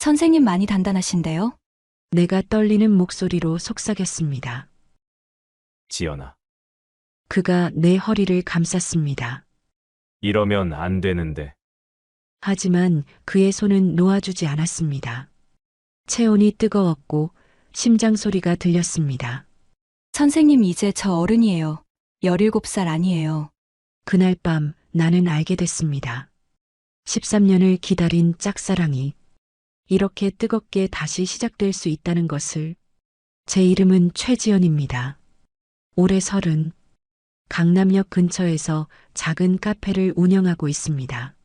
선생님 많이 단단하신데요? 내가 떨리는 목소리로 속삭였습니다. 지연아, 그가 내 허리를 감쌌습니다. 이러면 안 되는데. 하지만 그의 손은 놓아주지 않았습니다. 체온이 뜨거웠고 심장 소리가 들렸습니다. 선생님 이제 저 어른이에요. 17살 아니에요. 그날 밤 나는 알게 됐습니다. 13년을 기다린 짝사랑이 이렇게 뜨겁게 다시 시작될 수 있다는 것을. 제 이름은 최지연입니다. 올해 30, 강남역 근처에서 작은 카페를 운영하고 있습니다.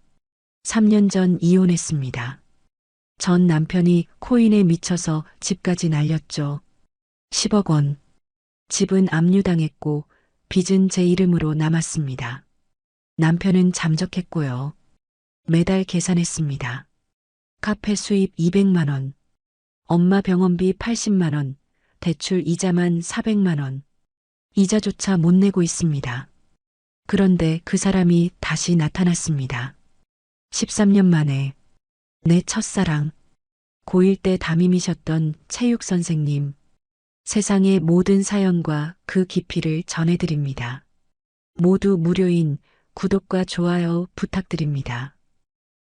3년 전 이혼했습니다. 전 남편이 코인에 미쳐서 집까지 날렸죠. 10억 원. 집은 압류당했고 빚은 제 이름으로 남았습니다. 남편은 잠적했고요. 매달 계산했습니다. 카페 수입 200만 원, 엄마 병원비 80만 원, 대출 이자만 400만 원. 이자조차 못 내고 있습니다. 그런데 그 사람이 다시 나타났습니다. 13년 만에 내 첫사랑, 고1 때 담임이셨던 체육 선생님. 세상의 모든 사연과 그 깊이를 전해드립니다. 모두 무료인 구독과 좋아요 부탁드립니다.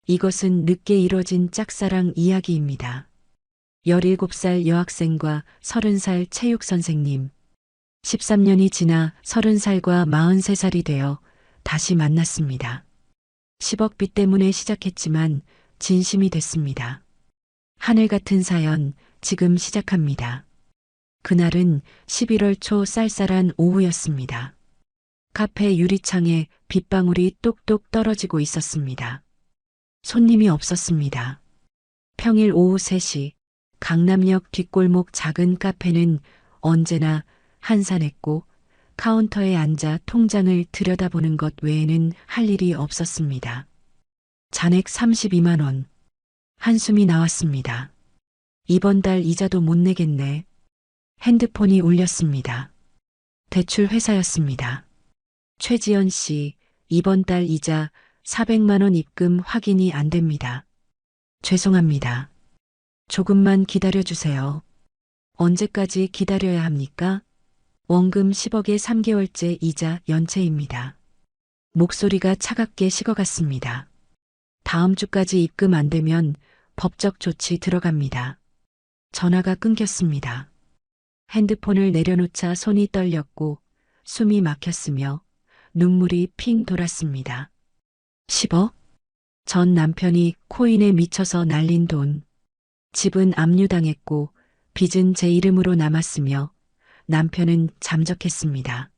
이것은 늦게 이뤄진 짝사랑 이야기입니다. 17살 여학생과 30살 체육 선생님. 13년이 지나 30살과 43살이 되어 다시 만났습니다. 10억 빚 때문에 시작했지만 진심이 됐습니다. 하늘 같은 사연 지금 시작합니다. 그날은 11월 초 쌀쌀한 오후였습니다. 카페 유리창에 빗방울이 똑똑 떨어지고 있었습니다. 손님이 없었습니다. 평일 오후 3시 강남역 뒷골목 작은 카페는 언제나 한산했고 카운터에 앉아 통장을 들여다보는 것 외에는 할 일이 없었습니다. 잔액 32만 원. 한숨이 나왔습니다. 이번 달 이자도 못 내겠네. 핸드폰이 울렸습니다. 대출 회사였습니다. 최지연 씨, 이번 달 이자 400만 원 입금 확인이 안 됩니다. 죄송합니다. 조금만 기다려주세요. 언제까지 기다려야 합니까? 원금 10억에 3개월째 이자 연체입니다. 목소리가 차갑게 식어갔습니다. 다음 주까지 입금 안 되면 법적 조치 들어갑니다. 전화가 끊겼습니다. 핸드폰을 내려놓자 손이 떨렸고 숨이 막혔으며 눈물이 핑 돌았습니다. 10억? 전 남편이 코인에 미쳐서 날린 돈. 집은 압류당했고 빚은 제 이름으로 남았으며 남편은 잠적했습니다.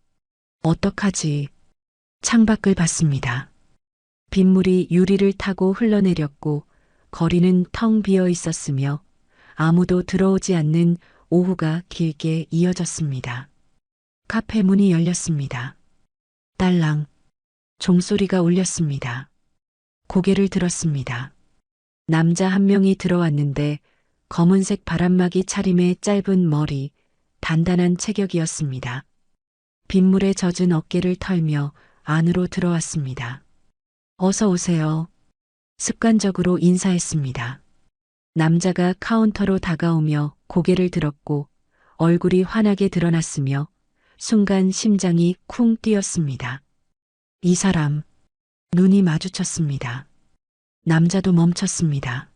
어떡하지? 창밖을 봤습니다. 빗물이 유리를 타고 흘러내렸고 거리는 텅 비어 있었으며 아무도 들어오지 않는 오후가 길게 이어졌습니다. 카페 문이 열렸습니다. 딸랑. 종소리가 울렸습니다. 고개를 들었습니다. 남자 한 명이 들어왔는데 검은색 바람막이 차림의 짧은 머리, 단단한 체격이었습니다. 빗물에 젖은 어깨를 털며 안으로 들어왔습니다. 어서 오세요. 습관적으로 인사했습니다. 남자가 카운터로 다가오며 고개를 들었고 얼굴이 환하게 드러났으며 순간 심장이 쿵 뛰었습니다. 이 사람, 눈이 마주쳤습니다. 남자도 멈췄습니다.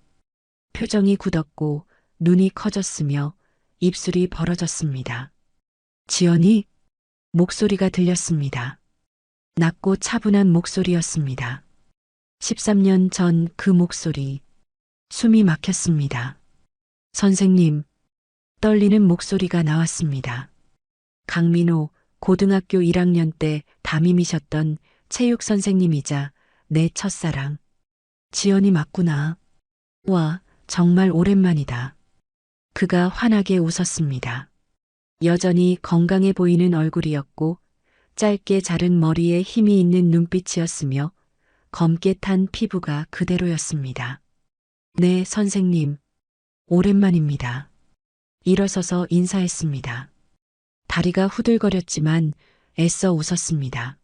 표정이 굳었고 눈이 커졌으며 입술이 벌어졌습니다. 지연이? 목소리가 들렸습니다. 낮고 차분한 목소리였습니다. 13년 전 그 목소리. 숨이 막혔습니다. 선생님, 떨리는 목소리가 나왔습니다. 강민호, 고등학교 1학년 때 담임이셨던 체육 선생님이자 내 첫사랑. 지연이 맞구나. 와, 정말 오랜만이다. 그가 환하게 웃었습니다. 여전히 건강해 보이는 얼굴이었고 짧게 자른 머리에 힘이 있는 눈빛이었으며 검게 탄 피부가 그대로였습니다. 네, 선생님. 오랜만입니다. 일어서서 인사했습니다. 다리가 후들거렸지만 애써 웃었습니다.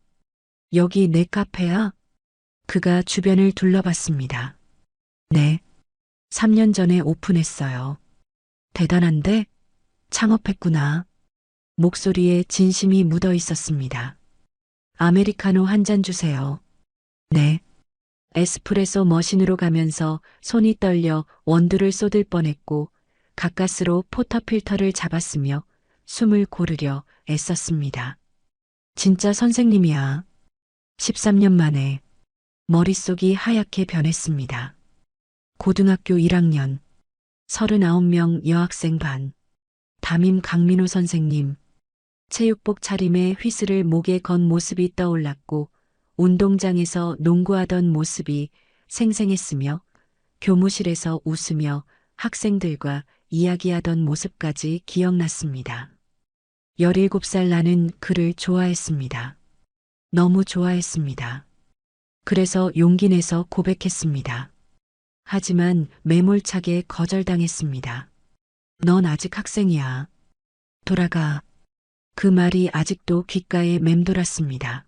여기 내 카페야? 그가 주변을 둘러봤습니다. 네. 3년 전에 오픈했어요. 대단한데? 창업했구나. 목소리에 진심이 묻어 있었습니다. 아메리카노 한 잔 주세요. 네. 에스프레소 머신으로 가면서 손이 떨려 원두를 쏟을 뻔했고 가까스로 포터필터를 잡았으며 숨을 고르려 애썼습니다. 진짜 선생님이야. 13년 만에 머릿속이 하얗게 변했습니다. 고등학교 1학년 39명 여학생 반 담임 강민호 선생님 체육복 차림에 휘슬을 목에 건 모습이 떠올랐고 운동장에서 농구하던 모습이 생생했으며 교무실에서 웃으며 학생들과 이야기하던 모습까지 기억났습니다. 17살 나는 그를 좋아했습니다. 너무 좋아했습니다. 그래서 용기 내서 고백했습니다. 하지만 매몰차게 거절당했습니다. 넌 아직 학생이야. 돌아가. 그 말이 아직도 귓가에 맴돌았습니다.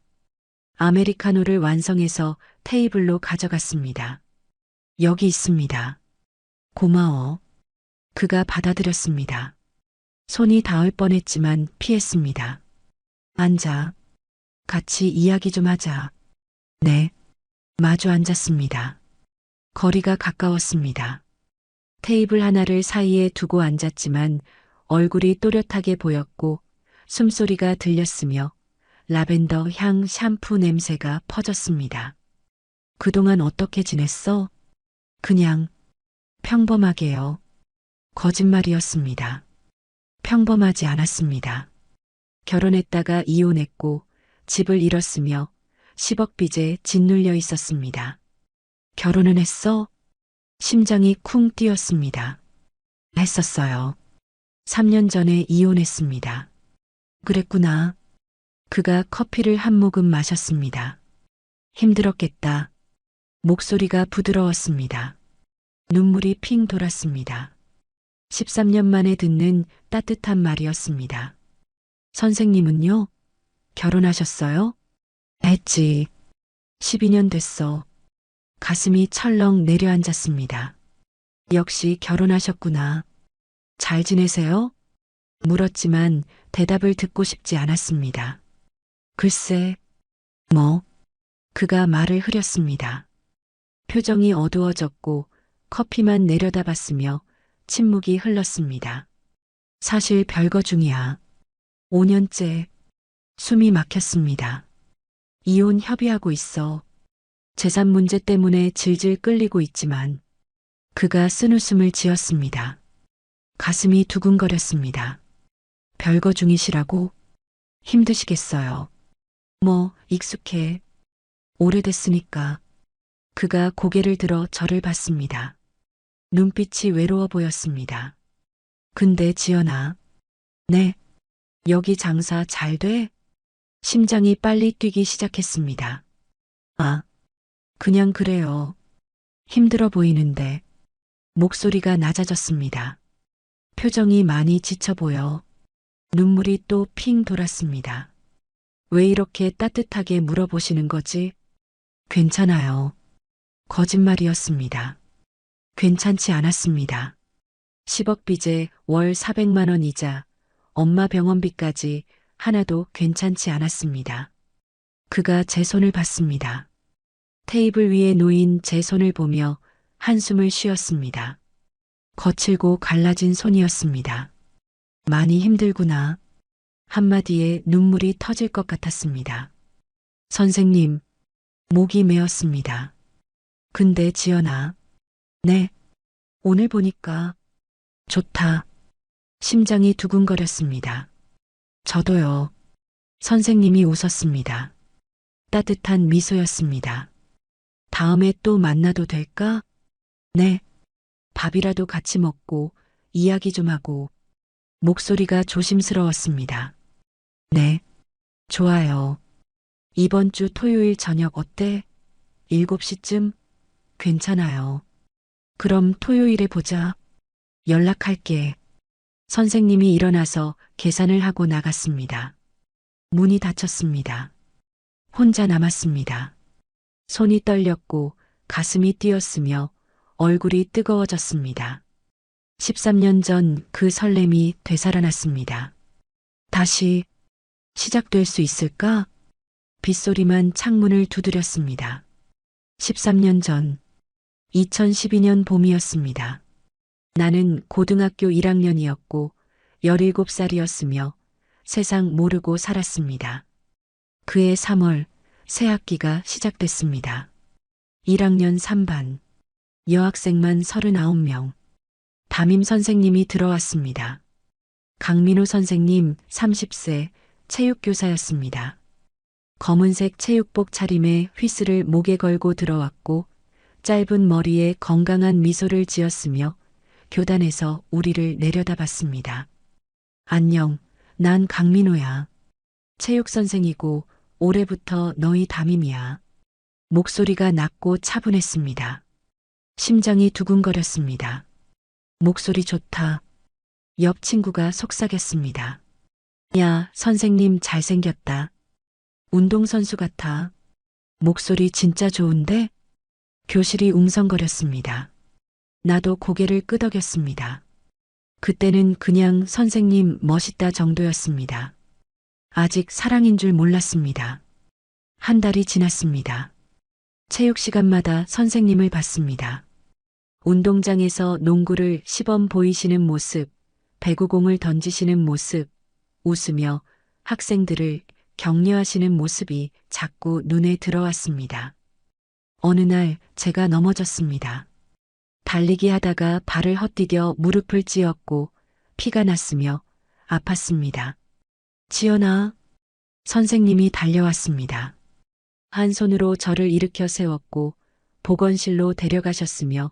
아메리카노를 완성해서 테이블로 가져갔습니다. 여기 있습니다. 고마워. 그가 받아들였습니다. 손이 닿을 뻔했지만 피했습니다. 앉아. 같이 이야기 좀 하자. 네. 마주 앉았습니다. 거리가 가까웠습니다. 테이블 하나를 사이에 두고 앉았지만 얼굴이 또렷하게 보였고 숨소리가 들렸으며 라벤더 향 샴푸 냄새가 퍼졌습니다. 그동안 어떻게 지냈어? 그냥 평범하게요. 거짓말이었습니다. 평범하지 않았습니다. 결혼했다가 이혼했고 집을 잃었으며 10억 빚에 짓눌려 있었습니다. 결혼은 했어? 심장이 쿵 뛰었습니다. 했었어요. 3년 전에 이혼했습니다. 그랬구나. 그가 커피를 한 모금 마셨습니다. 힘들었겠다. 목소리가 부드러웠습니다. 눈물이 핑 돌았습니다. 13년 만에 듣는 따뜻한 말이었습니다. 선생님은요? 결혼하셨어요? 했지. 12년 됐어. 가슴이 철렁 내려앉았습니다. 역시 결혼하셨구나. 잘 지내세요? 물었지만 대답을 듣고 싶지 않았습니다. 글쎄, 뭐, 그가 말을 흐렸습니다. 표정이 어두워졌고 커피만 내려다봤으며 침묵이 흘렀습니다. 사실 별거 중이야. 5년째 숨이 막혔습니다. 이혼 협의하고 있어. 재산 문제 때문에 질질 끌리고 있지만 그가 쓴웃음을 지었습니다. 가슴이 두근거렸습니다. 별거 중이시라고? 힘드시겠어요. 뭐 익숙해. 오래됐으니까. 그가 고개를 들어 저를 봤습니다. 눈빛이 외로워 보였습니다. 근데 지연아. 네. 여기 장사 잘 돼? 심장이 빨리 뛰기 시작했습니다. 아, 그냥 그래요. 힘들어 보이는데. 목소리가 낮아졌습니다. 표정이 많이 지쳐 보여. 눈물이 또 핑 돌았습니다. 왜 이렇게 따뜻하게 물어보시는 거지? 괜찮아요. 거짓말이었습니다. 괜찮지 않았습니다. 10억 빚에 월 400만 원 이자, 엄마 병원비까지 하나도 괜찮지 않았습니다. 그가 제 손을 봤습니다. 테이블 위에 놓인 제 손을 보며 한숨을 쉬었습니다. 거칠고 갈라진 손이었습니다. 많이 힘들구나. 한마디에 눈물이 터질 것 같았습니다. 선생님, 목이 메었습니다. 근데 지연아. 네. 오늘 보니까 좋다. 심장이 두근거렸습니다. 저도요. 선생님이 웃었습니다. 따뜻한 미소였습니다. 다음에 또 만나도 될까? 네. 밥이라도 같이 먹고 이야기 좀 하고. 목소리가 조심스러웠습니다. 네. 좋아요. 이번 주 토요일 저녁 어때? 7시쯤? 괜찮아요. 그럼 토요일에 보자. 연락할게. 선생님이 일어나서 계산을 하고 나갔습니다. 문이 닫혔습니다. 혼자 남았습니다. 손이 떨렸고 가슴이 뛰었으며 얼굴이 뜨거워졌습니다. 13년 전 그 설렘이 되살아났습니다. 다시 시작될 수 있을까? 빗소리만 창문을 두드렸습니다. 13년 전, 2012년 봄이었습니다. 나는 고등학교 1학년이었고 17살이었으며 세상 모르고 살았습니다. 그해 3월 새 학기가 시작됐습니다. 1학년 3반, 여학생만 39명. 담임 선생님이 들어왔습니다. 강민호 선생님 30세 체육교사였습니다. 검은색 체육복 차림에 휘슬을 목에 걸고 들어왔고 짧은 머리에 건강한 미소를 지었으며 교단에서 우리를 내려다봤습니다. 안녕, 난 강민호야. 체육선생이고 올해부터 너희 담임이야. 목소리가 낮고 차분했습니다. 심장이 두근거렸습니다. 목소리 좋다. 옆 친구가 속삭였습니다. 야, 선생님 잘생겼다. 운동선수 같아. 목소리 진짜 좋은데? 교실이 웅성거렸습니다. 나도 고개를 끄덕였습니다. 그때는 그냥 선생님 멋있다 정도였습니다. 아직 사랑인 줄 몰랐습니다. 한 달이 지났습니다. 체육 시간마다 선생님을 봤습니다. 운동장에서 농구를 시범 보이시는 모습, 배구공을 던지시는 모습, 웃으며 학생들을 격려하시는 모습이 자꾸 눈에 들어왔습니다. 어느 날 제가 넘어졌습니다. 달리기 하다가 발을 헛디뎌 무릎을 찧었고 피가 났으며 아팠습니다. 지연아, 선생님이 달려왔습니다. 한 손으로 저를 일으켜 세웠고 보건실로 데려가셨으며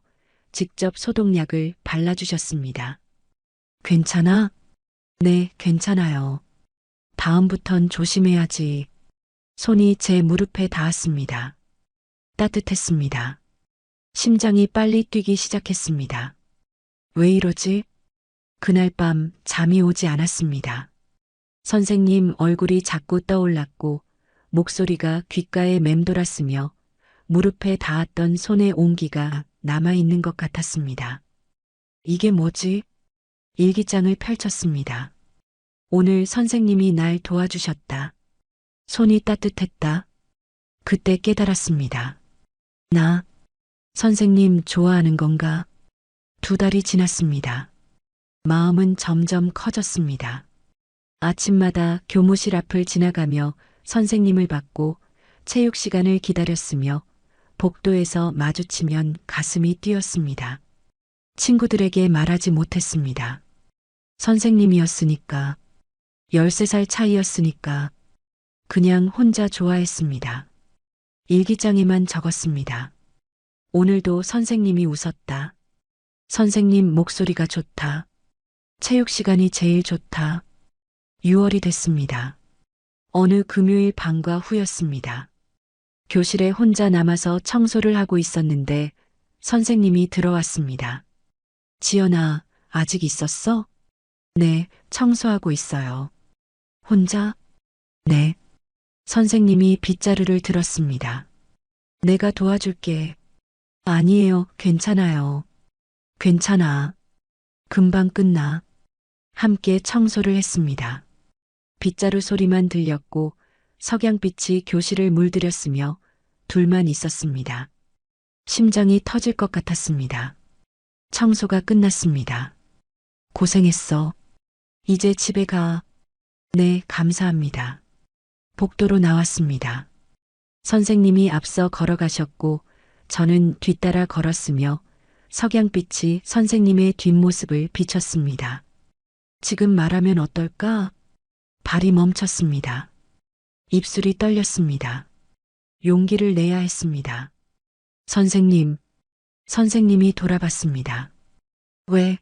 직접 소독약을 발라주셨습니다. 괜찮아? 네, 괜찮아요. 다음부턴 조심해야지. 손이 제 무릎에 닿았습니다. 따뜻했습니다. 심장이 빨리 뛰기 시작했습니다. 왜 이러지? 그날 밤 잠이 오지 않았습니다. 선생님 얼굴이 자꾸 떠올랐고 목소리가 귓가에 맴돌았으며 무릎에 닿았던 손의 온기가 남아있는 것 같았습니다. 이게 뭐지? 일기장을 펼쳤습니다. 오늘 선생님이 날 도와주셨다. 손이 따뜻했다. 그때 깨달았습니다. 나 선생님 좋아하는 건가? 2달이 지났습니다. 마음은 점점 커졌습니다. 아침마다 교무실 앞을 지나가며 선생님을 받고 체육 시간을 기다렸으며 복도에서 마주치면 가슴이 뛰었습니다. 친구들에게 말하지 못했습니다. 선생님이었으니까, 13살 차이였으니까 그냥 혼자 좋아했습니다. 일기장에만 적었습니다. 오늘도 선생님이 웃었다. 선생님 목소리가 좋다. 체육 시간이 제일 좋다. 6월이 됐습니다. 어느 금요일 밤과 후였습니다. 교실에 혼자 남아서 청소를 하고 있었는데 선생님이 들어왔습니다. 지연아, 아직 있었어? 네, 청소하고 있어요. 혼자? 네. 선생님이 빗자루를 들었습니다. 내가 도와줄게. 아니에요, 괜찮아요. 괜찮아. 금방 끝나. 함께 청소를 했습니다. 빗자루 소리만 들렸고 석양빛이 교실을 물들였으며 둘만 있었습니다. 심장이 터질 것 같았습니다. 청소가 끝났습니다. 고생했어. 이제 집에 가. 네, 감사합니다. 복도로 나왔습니다. 선생님이 앞서 걸어가셨고 저는 뒤따라 걸었으며 석양빛이 선생님의 뒷모습을 비췄습니다. 지금 말하면 어떨까? 발이 멈췄습니다. 입술이 떨렸습니다. 용기를 내야 했습니다. 선생님, 선생님이 돌아봤습니다. 왜?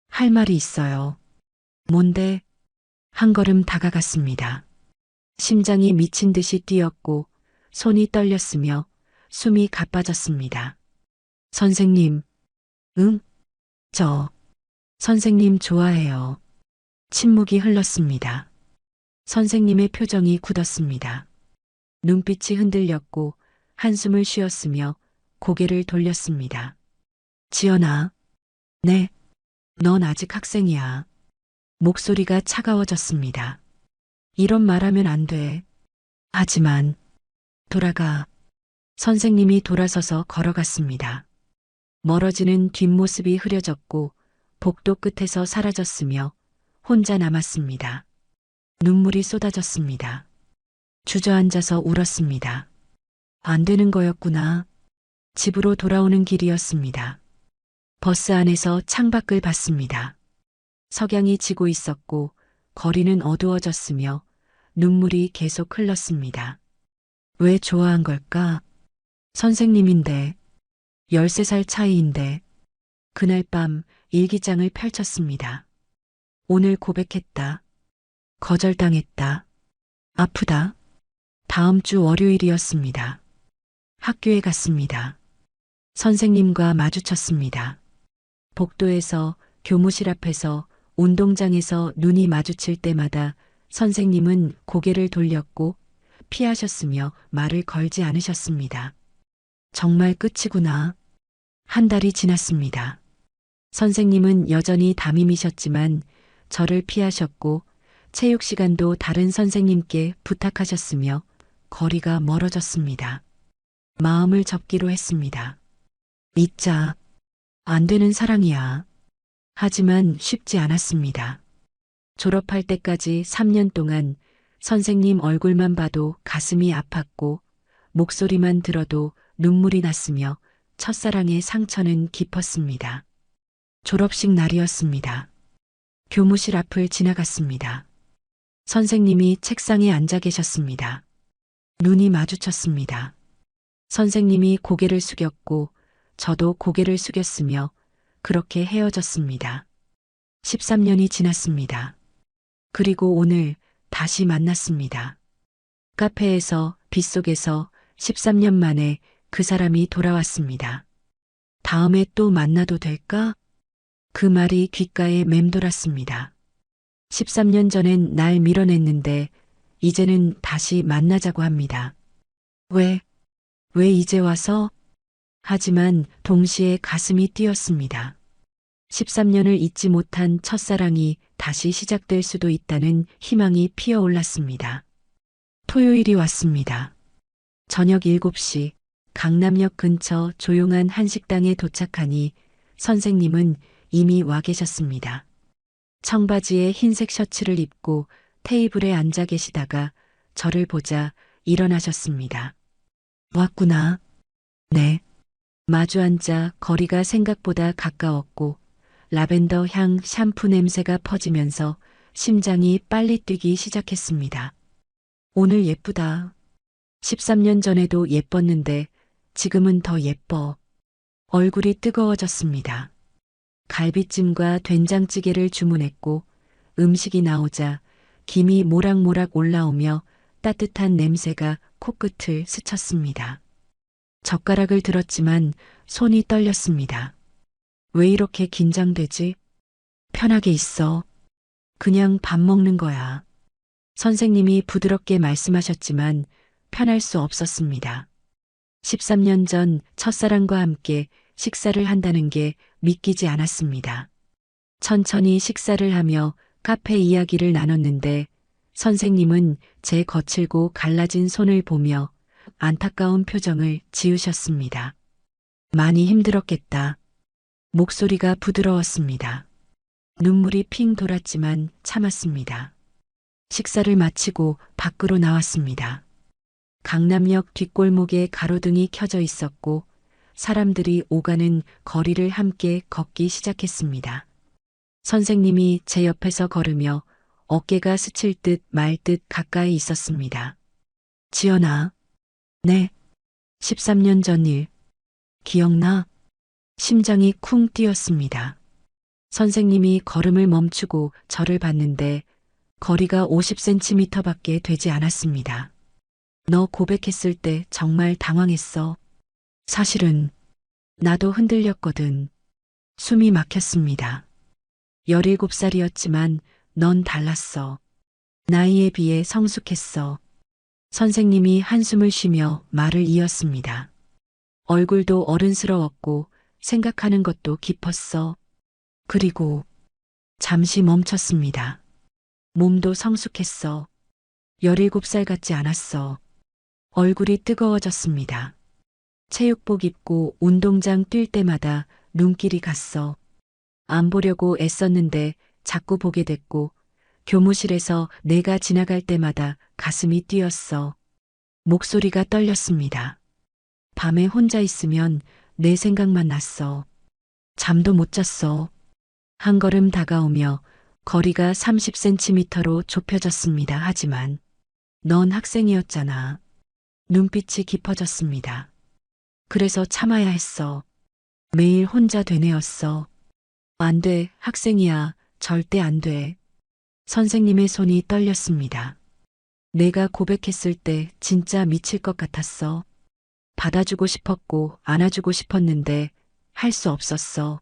할 말이 있어요. 뭔데? 한 걸음 다가갔습니다. 심장이 미친 듯이 뛰었고 손이 떨렸으며 숨이 가빠졌습니다. 선생님, 응? 선생님 좋아해요. 침묵이 흘렀습니다. 선생님의 표정이 굳었습니다. 눈빛이 흔들렸고 한숨을 쉬었으며 고개를 돌렸습니다. 지연아, 네, 넌 아직 학생이야. 목소리가 차가워졌습니다. 이런 말하면 안 돼. 하지만, 돌아가. 선생님이 돌아서서 걸어갔습니다. 멀어지는 뒷모습이 흐려졌고 복도 끝에서 사라졌으며 혼자 남았습니다. 눈물이 쏟아졌습니다. 주저앉아서 울었습니다. 안 되는 거였구나. 집으로 돌아오는 길이었습니다. 버스 안에서 창밖을 봤습니다. 석양이 지고 있었고 거리는 어두워졌으며 눈물이 계속 흘렀습니다. 왜 좋아한 걸까? 선생님인데, 13살 차이인데, 그날 밤 일기장을 펼쳤습니다. 오늘 고백했다. 거절당했다. 아프다. 다음 주 월요일이었습니다. 학교에 갔습니다. 선생님과 마주쳤습니다. 복도에서, 교무실 앞에서, 운동장에서 눈이 마주칠 때마다 선생님은 고개를 돌렸고 피하셨으며 말을 걸지 않으셨습니다. 정말 끝이구나. 한 달이 지났습니다. 선생님은 여전히 담임이셨지만 저를 피하셨고 체육 시간도 다른 선생님께 부탁하셨으며 거리가 멀어졌습니다. 마음을 접기로 했습니다. 잊자. 안 되는 사랑이야. 하지만 쉽지 않았습니다. 졸업할 때까지 3년 동안 선생님 얼굴만 봐도 가슴이 아팠고 목소리만 들어도 눈물이 났으며 첫사랑의 상처는 깊었습니다. 졸업식 날이었습니다. 교무실 앞을 지나갔습니다. 선생님이 책상에 앉아 계셨습니다. 눈이 마주쳤습니다. 선생님이 고개를 숙였고 저도 고개를 숙였으며 그렇게 헤어졌습니다. 13년이 지났습니다. 그리고 오늘 다시 만났습니다. 카페에서 빗속에서 13년 만에 그 사람이 돌아왔습니다. 다음에 또 만나도 될까? 그 말이 귓가에 맴돌았습니다. 13년 전엔 날 밀어냈는데 이제는 다시 만나자고 합니다. 왜 이제 와서? 하지만 동시에 가슴이 뛰었습니다. 13년을 잊지 못한 첫사랑이 다시 시작될 수도 있다는 희망이 피어올랐습니다. 토요일이 왔습니다. 저녁 7시 강남역 근처 조용한 한식당에 도착하니 선생님은 이미 와 계셨습니다. 청바지에 흰색 셔츠를 입고 테이블에 앉아 계시다가 저를 보자 일어나셨습니다. 왔구나. 네. 마주 앉아 거리가 생각보다 가까웠고 라벤더 향 샴푸 냄새가 퍼지면서 심장이 빨리 뛰기 시작했습니다. 오늘 예쁘다. 13년 전에도 예뻤는데 지금은 더 예뻐. 얼굴이 뜨거워졌습니다. 갈비찜과 된장찌개를 주문했고 음식이 나오자 김이 모락모락 올라오며 따뜻한 냄새가 코끝을 스쳤습니다. 젓가락을 들었지만 손이 떨렸습니다. 왜 이렇게 긴장되지? 편하게 있어. 그냥 밥 먹는 거야. 선생님이 부드럽게 말씀하셨지만 편할 수 없었습니다. 13년 전 첫사랑과 함께 식사를 한다는 게 믿기지 않았습니다. 천천히 식사를 하며 카페 이야기를 나눴는데 선생님은 제 거칠고 갈라진 손을 보며 안타까운 표정을 지으셨습니다. 많이 힘들었겠다. 목소리가 부드러웠습니다. 눈물이 핑 돌았지만 참았습니다. 식사를 마치고 밖으로 나왔습니다. 강남역 뒷골목에 가로등이 켜져 있었고 사람들이 오가는 거리를 함께 걷기 시작했습니다. 선생님이 제 옆에서 걸으며 어깨가 스칠 듯 말 듯 가까이 있었습니다. 지연아. 네. 13년 전 일. 기억나? 심장이 쿵 뛰었습니다. 선생님이 걸음을 멈추고 저를 봤는데 거리가 50cm밖에 되지 않았습니다. 너 고백했을 때 정말 당황했어. 사실은 나도 흔들렸거든. 숨이 막혔습니다. 17살이었지만 넌 달랐어. 나이에 비해 성숙했어. 선생님이 한숨을 쉬며 말을 이었습니다. 얼굴도 어른스러웠고 생각하는 것도 깊었어. 그리고 잠시 멈췄습니다. 몸도 성숙했어. 17살 같지 않았어. 얼굴이 뜨거워졌습니다. 체육복 입고 운동장 뛸 때마다 눈길이 갔어. 안 보려고 애썼는데 자꾸 보게 됐고, 교무실에서 내가 지나갈 때마다 가슴이 뛰었어. 목소리가 떨렸습니다. 밤에 혼자 있으면 내 생각만 났어. 잠도 못 잤어. 한 걸음 다가오며 거리가 30cm로 좁혀졌습니다. 하지만 넌 학생이었잖아. 눈빛이 깊어졌습니다. 그래서 참아야 했어. 매일 혼자 되뇌었어. 안 돼, 학생이야. 절대 안 돼. 선생님의 손이 떨렸습니다. 내가 고백했을 때 진짜 미칠 것 같았어. 받아주고 싶었고 안아주고 싶었는데 할 수 없었어.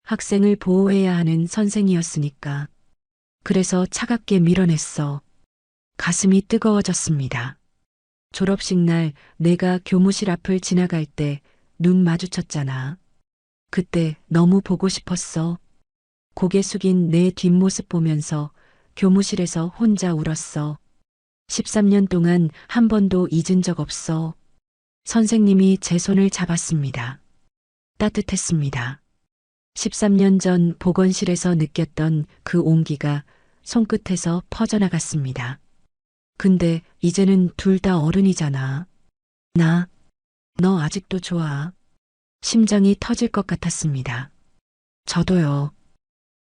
학생을 보호해야 하는 선생이었으니까. 그래서 차갑게 밀어냈어. 가슴이 뜨거워졌습니다. 졸업식 날 내가 교무실 앞을 지나갈 때 눈 마주쳤잖아. 그때 너무 보고 싶었어. 고개 숙인 내 뒷모습 보면서 교무실에서 혼자 울었어. 13년 동안 한 번도 잊은 적 없어. 선생님이 제 손을 잡았습니다. 따뜻했습니다. 13년 전 보건실에서 느꼈던 그 온기가 손끝에서 퍼져나갔습니다. 근데 이제는 둘 다 어른이잖아. 너 아직도 좋아. 심장이 터질 것 같았습니다. 저도요.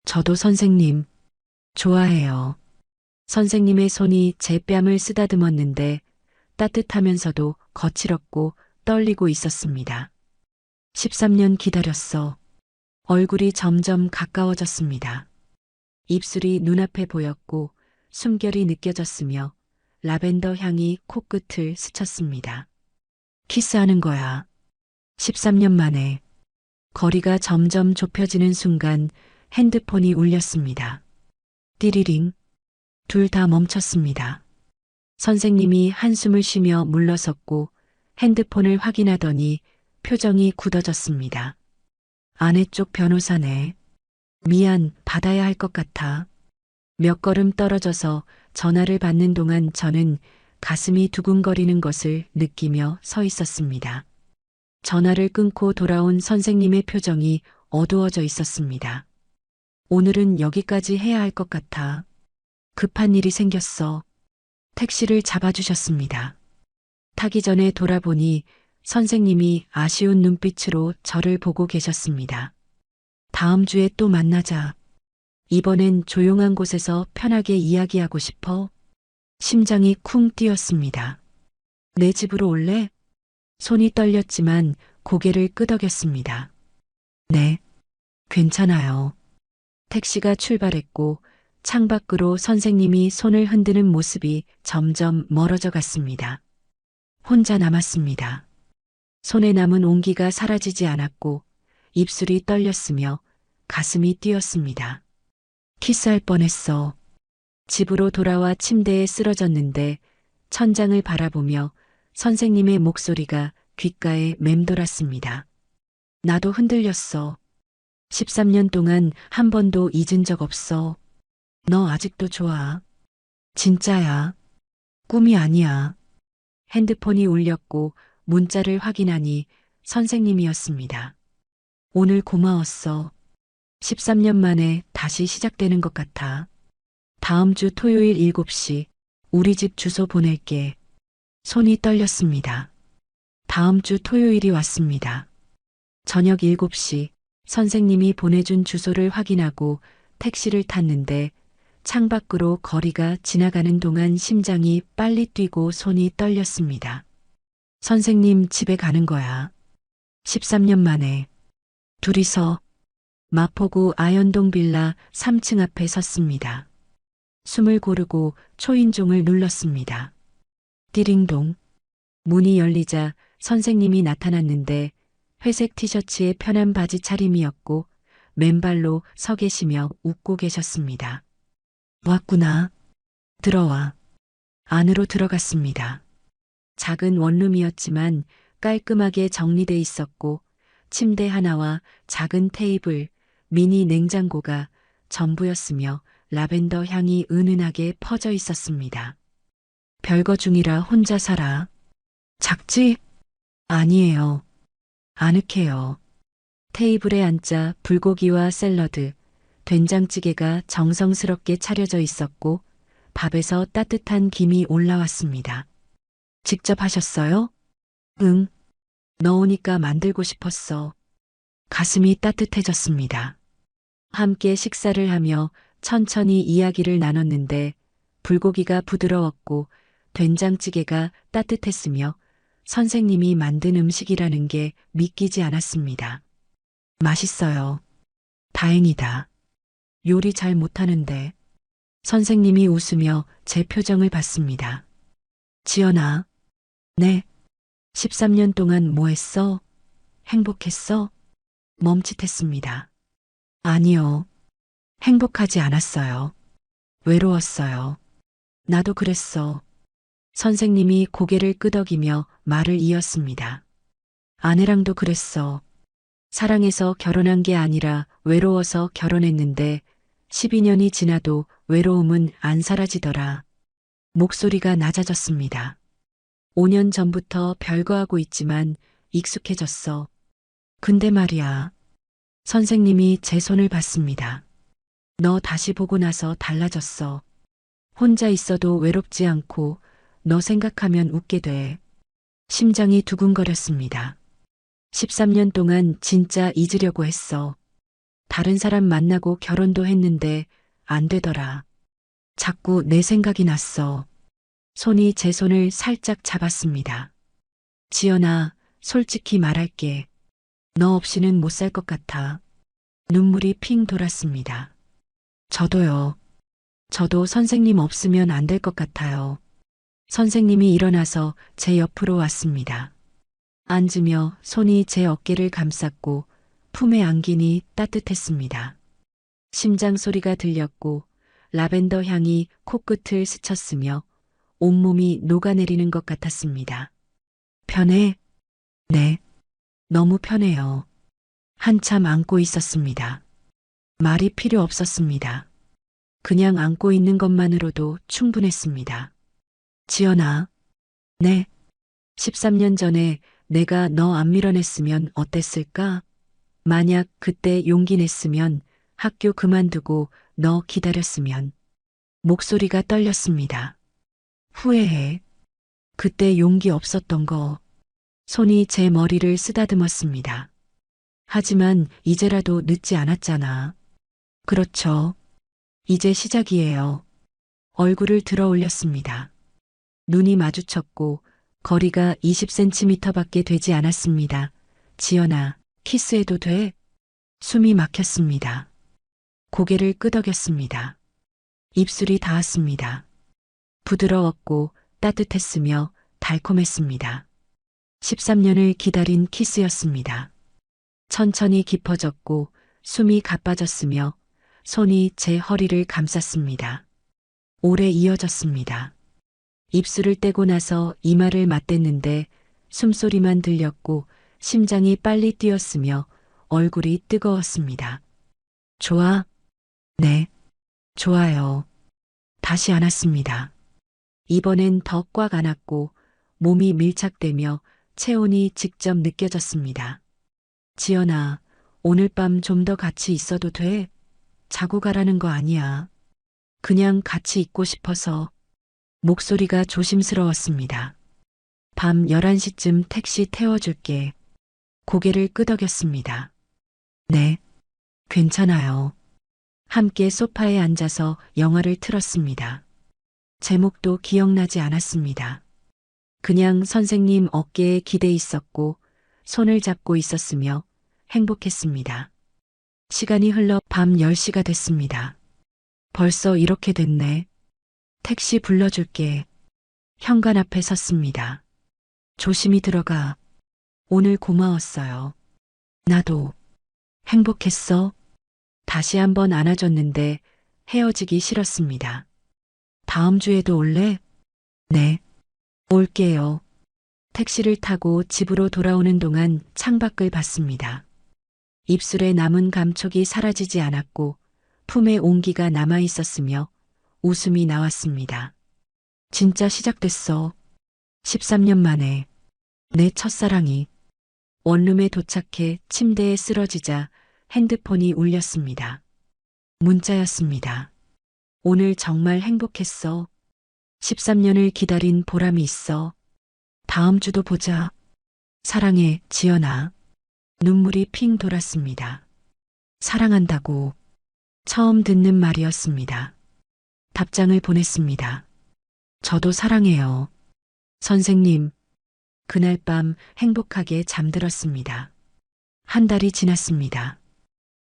저도 선생님, 좋아해요. 선생님의 손이 제 뺨을 쓰다듬었는데 따뜻하면서도 거칠었고 떨리고 있었습니다. 13년 기다렸어. 얼굴이 점점 가까워졌습니다. 입술이 눈앞에 보였고 숨결이 느껴졌으며 라벤더 향이 코끝을 스쳤습니다. 키스하는 거야. 13년 만에. 거리가 점점 좁혀지는 순간 핸드폰이 울렸습니다. 띠리링. 둘 다 멈췄습니다. 선생님이 한숨을 쉬며 물러섰고 핸드폰을 확인하더니 표정이 굳어졌습니다. 아내 쪽 변호사네. 미안, 받아야 할 것 같아. 몇 걸음 떨어져서 전화를 받는 동안 저는 가슴이 두근거리는 것을 느끼며 서 있었습니다. 전화를 끊고 돌아온 선생님의 표정이 어두워져 있었습니다. 오늘은 여기까지 해야 할 것 같아. 급한 일이 생겼어. 택시를 잡아주셨습니다. 타기 전에 돌아보니 선생님이 아쉬운 눈빛으로 저를 보고 계셨습니다. 다음 주에 또 만나자. 이번엔 조용한 곳에서 편하게 이야기하고 싶어. 심장이 쿵 뛰었습니다. 내 집으로 올래? 손이 떨렸지만 고개를 끄덕였습니다. 네, 괜찮아요. 택시가 출발했고 창밖으로 선생님이 손을 흔드는 모습이 점점 멀어져 갔습니다. 혼자 남았습니다. 손에 남은 온기가 사라지지 않았고 입술이 떨렸으며 가슴이 뛰었습니다. 키스할 뻔했어. 집으로 돌아와 침대에 쓰러졌는데 천장을 바라보며 선생님의 목소리가 귓가에 맴돌았습니다. 나도 흔들렸어. 13년 동안 한 번도 잊은 적 없어. 너 아직도 좋아. 진짜야. 꿈이 아니야. 핸드폰이 울렸고 문자를 확인하니 선생님이었습니다. 오늘 고마웠어. 13년 만에 다시 시작되는 것 같아. 다음 주 토요일 7시 우리 집 주소 보낼게. 손이 떨렸습니다. 다음 주 토요일이 왔습니다. 저녁 7시 선생님이 보내준 주소를 확인하고 택시를 탔는데 창밖으로 거리가 지나가는 동안 심장이 빨리 뛰고 손이 떨렸습니다. 선생님 집에 가는 거야. 13년 만에. 둘이서 마포구 아현동 빌라 3층 앞에 섰습니다. 숨을 고르고 초인종을 눌렀습니다. 띠링동. 문이 열리자 선생님이 나타났는데 회색 티셔츠에 편한 바지 차림이었고 맨발로 서 계시며 웃고 계셨습니다. 왔구나. 들어와. 안으로 들어갔습니다. 작은 원룸이었지만 깔끔하게 정리돼 있었고 침대 하나와 작은 테이블, 미니 냉장고가 전부였으며 라벤더 향이 은은하게 퍼져 있었습니다. 별거 중이라 혼자 살아. 작지? 아니에요. 아늑해요. 테이블에 앉자 불고기와 샐러드, 된장찌개가 정성스럽게 차려져 있었고 밥에서 따뜻한 김이 올라왔습니다. 직접 하셨어요? 응. 넣으니까 만들고 싶었어. 가슴이 따뜻해졌습니다. 함께 식사를 하며 천천히 이야기를 나눴는데 불고기가 부드러웠고 된장찌개가 따뜻했으며 선생님이 만든 음식이라는 게 믿기지 않았습니다. 맛있어요. 다행이다. 요리 잘 못하는데. 선생님이 웃으며 제 표정을 봤습니다. 지연아. 네. 13년 동안 뭐 했어? 행복했어? 멈칫했습니다. 아니요. 행복하지 않았어요. 외로웠어요. 나도 그랬어. 선생님이 고개를 끄덕이며 말을 이었습니다. 아내랑도 그랬어. 사랑해서 결혼한 게 아니라 외로워서 결혼했는데 12년이 지나도 외로움은 안 사라지더라. 목소리가 낮아졌습니다. 5년 전부터 별거하고 있지만 익숙해졌어. 근데 말이야. 선생님이 제 손을 봤습니다. 너 다시 보고 나서 달라졌어. 혼자 있어도 외롭지 않고 너 생각하면 웃게 돼. 심장이 두근거렸습니다. 13년 동안 진짜 잊으려고 했어. 다른 사람 만나고 결혼도 했는데 안 되더라. 자꾸 내 생각이 났어. 손이 제 손을 살짝 잡았습니다. 지연아, 솔직히 말할게. 너 없이는 못 살 것 같아. 눈물이 핑 돌았습니다. 저도요. 저도 선생님 없으면 안 될 것 같아요. 선생님이 일어나서 제 옆으로 왔습니다. 앉으며 손이 제 어깨를 감쌌고 품에 안기니 따뜻했습니다. 심장 소리가 들렸고 라벤더 향이 코끝을 스쳤으며 온몸이 녹아내리는 것 같았습니다. 편해? 네. 너무 편해요. 한참 안고 있었습니다. 말이 필요 없었습니다. 그냥 안고 있는 것만으로도 충분했습니다. 지연아. 네. 13년 전에 내가 너 안 밀어냈으면 어땠을까? 만약 그때 용기 냈으면 학교 그만두고 너 기다렸으면. 목소리가 떨렸습니다. 후회해. 그때 용기 없었던 거. 손이 제 머리를 쓰다듬었습니다. 하지만 이제라도 늦지 않았잖아. 그렇죠. 이제 시작이에요. 얼굴을 들어 올렸습니다. 눈이 마주쳤고 거리가 20cm밖에 되지 않았습니다. 지연아, 키스해도 돼? 숨이 막혔습니다. 고개를 끄덕였습니다. 입술이 닿았습니다. 부드러웠고 따뜻했으며 달콤했습니다. 13년을 기다린 키스였습니다. 천천히 깊어졌고 숨이 가빠졌으며 손이 제 허리를 감쌌습니다. 오래 이어졌습니다. 입술을 떼고 나서 이마를 맞댔는데 숨소리만 들렸고 심장이 빨리 뛰었으며 얼굴이 뜨거웠습니다. 좋아? 네. 좋아요. 다시 안았습니다. 이번엔 더 꽉 안았고 몸이 밀착되며 체온이 직접 느껴졌습니다. 지연아, 오늘 밤 좀 더 같이 있어도 돼? 자고 가라는 거 아니야. 그냥 같이 있고 싶어서. 목소리가 조심스러웠습니다. 밤 11시쯤 택시 태워줄게. 고개를 끄덕였습니다. 네, 괜찮아요. 함께 소파에 앉아서 영화를 틀었습니다. 제목도 기억나지 않았습니다. 그냥 선생님 어깨에 기대 있었고 손을 잡고 있었으며 행복했습니다. 시간이 흘러 밤 10시가 됐습니다. 벌써 이렇게 됐네. 택시 불러줄게. 현관 앞에 섰습니다. 조심히 들어가. 오늘 고마웠어요. 나도. 행복했어? 다시 한번 안아줬는데 헤어지기 싫었습니다. 다음 주에도 올래? 네. 올게요. 택시를 타고 집으로 돌아오는 동안 창밖을 봤습니다. 입술에 남은 감촉이 사라지지 않았고 품에 온기가 남아 있었으며 웃음이 나왔습니다. 진짜 시작됐어. 13년 만에 내 첫사랑이. 원룸에 도착해 침대에 쓰러지자 핸드폰이 울렸습니다. 문자였습니다. 오늘 정말 행복했어. 13년을 기다린 보람이 있어. 다음 주도 보자. 사랑해, 지연아. 눈물이 핑 돌았습니다. 사랑한다고. 처음 듣는 말이었습니다. 답장을 보냈습니다. 저도 사랑해요. 선생님. 그날 밤 행복하게 잠들었습니다. 한 달이 지났습니다.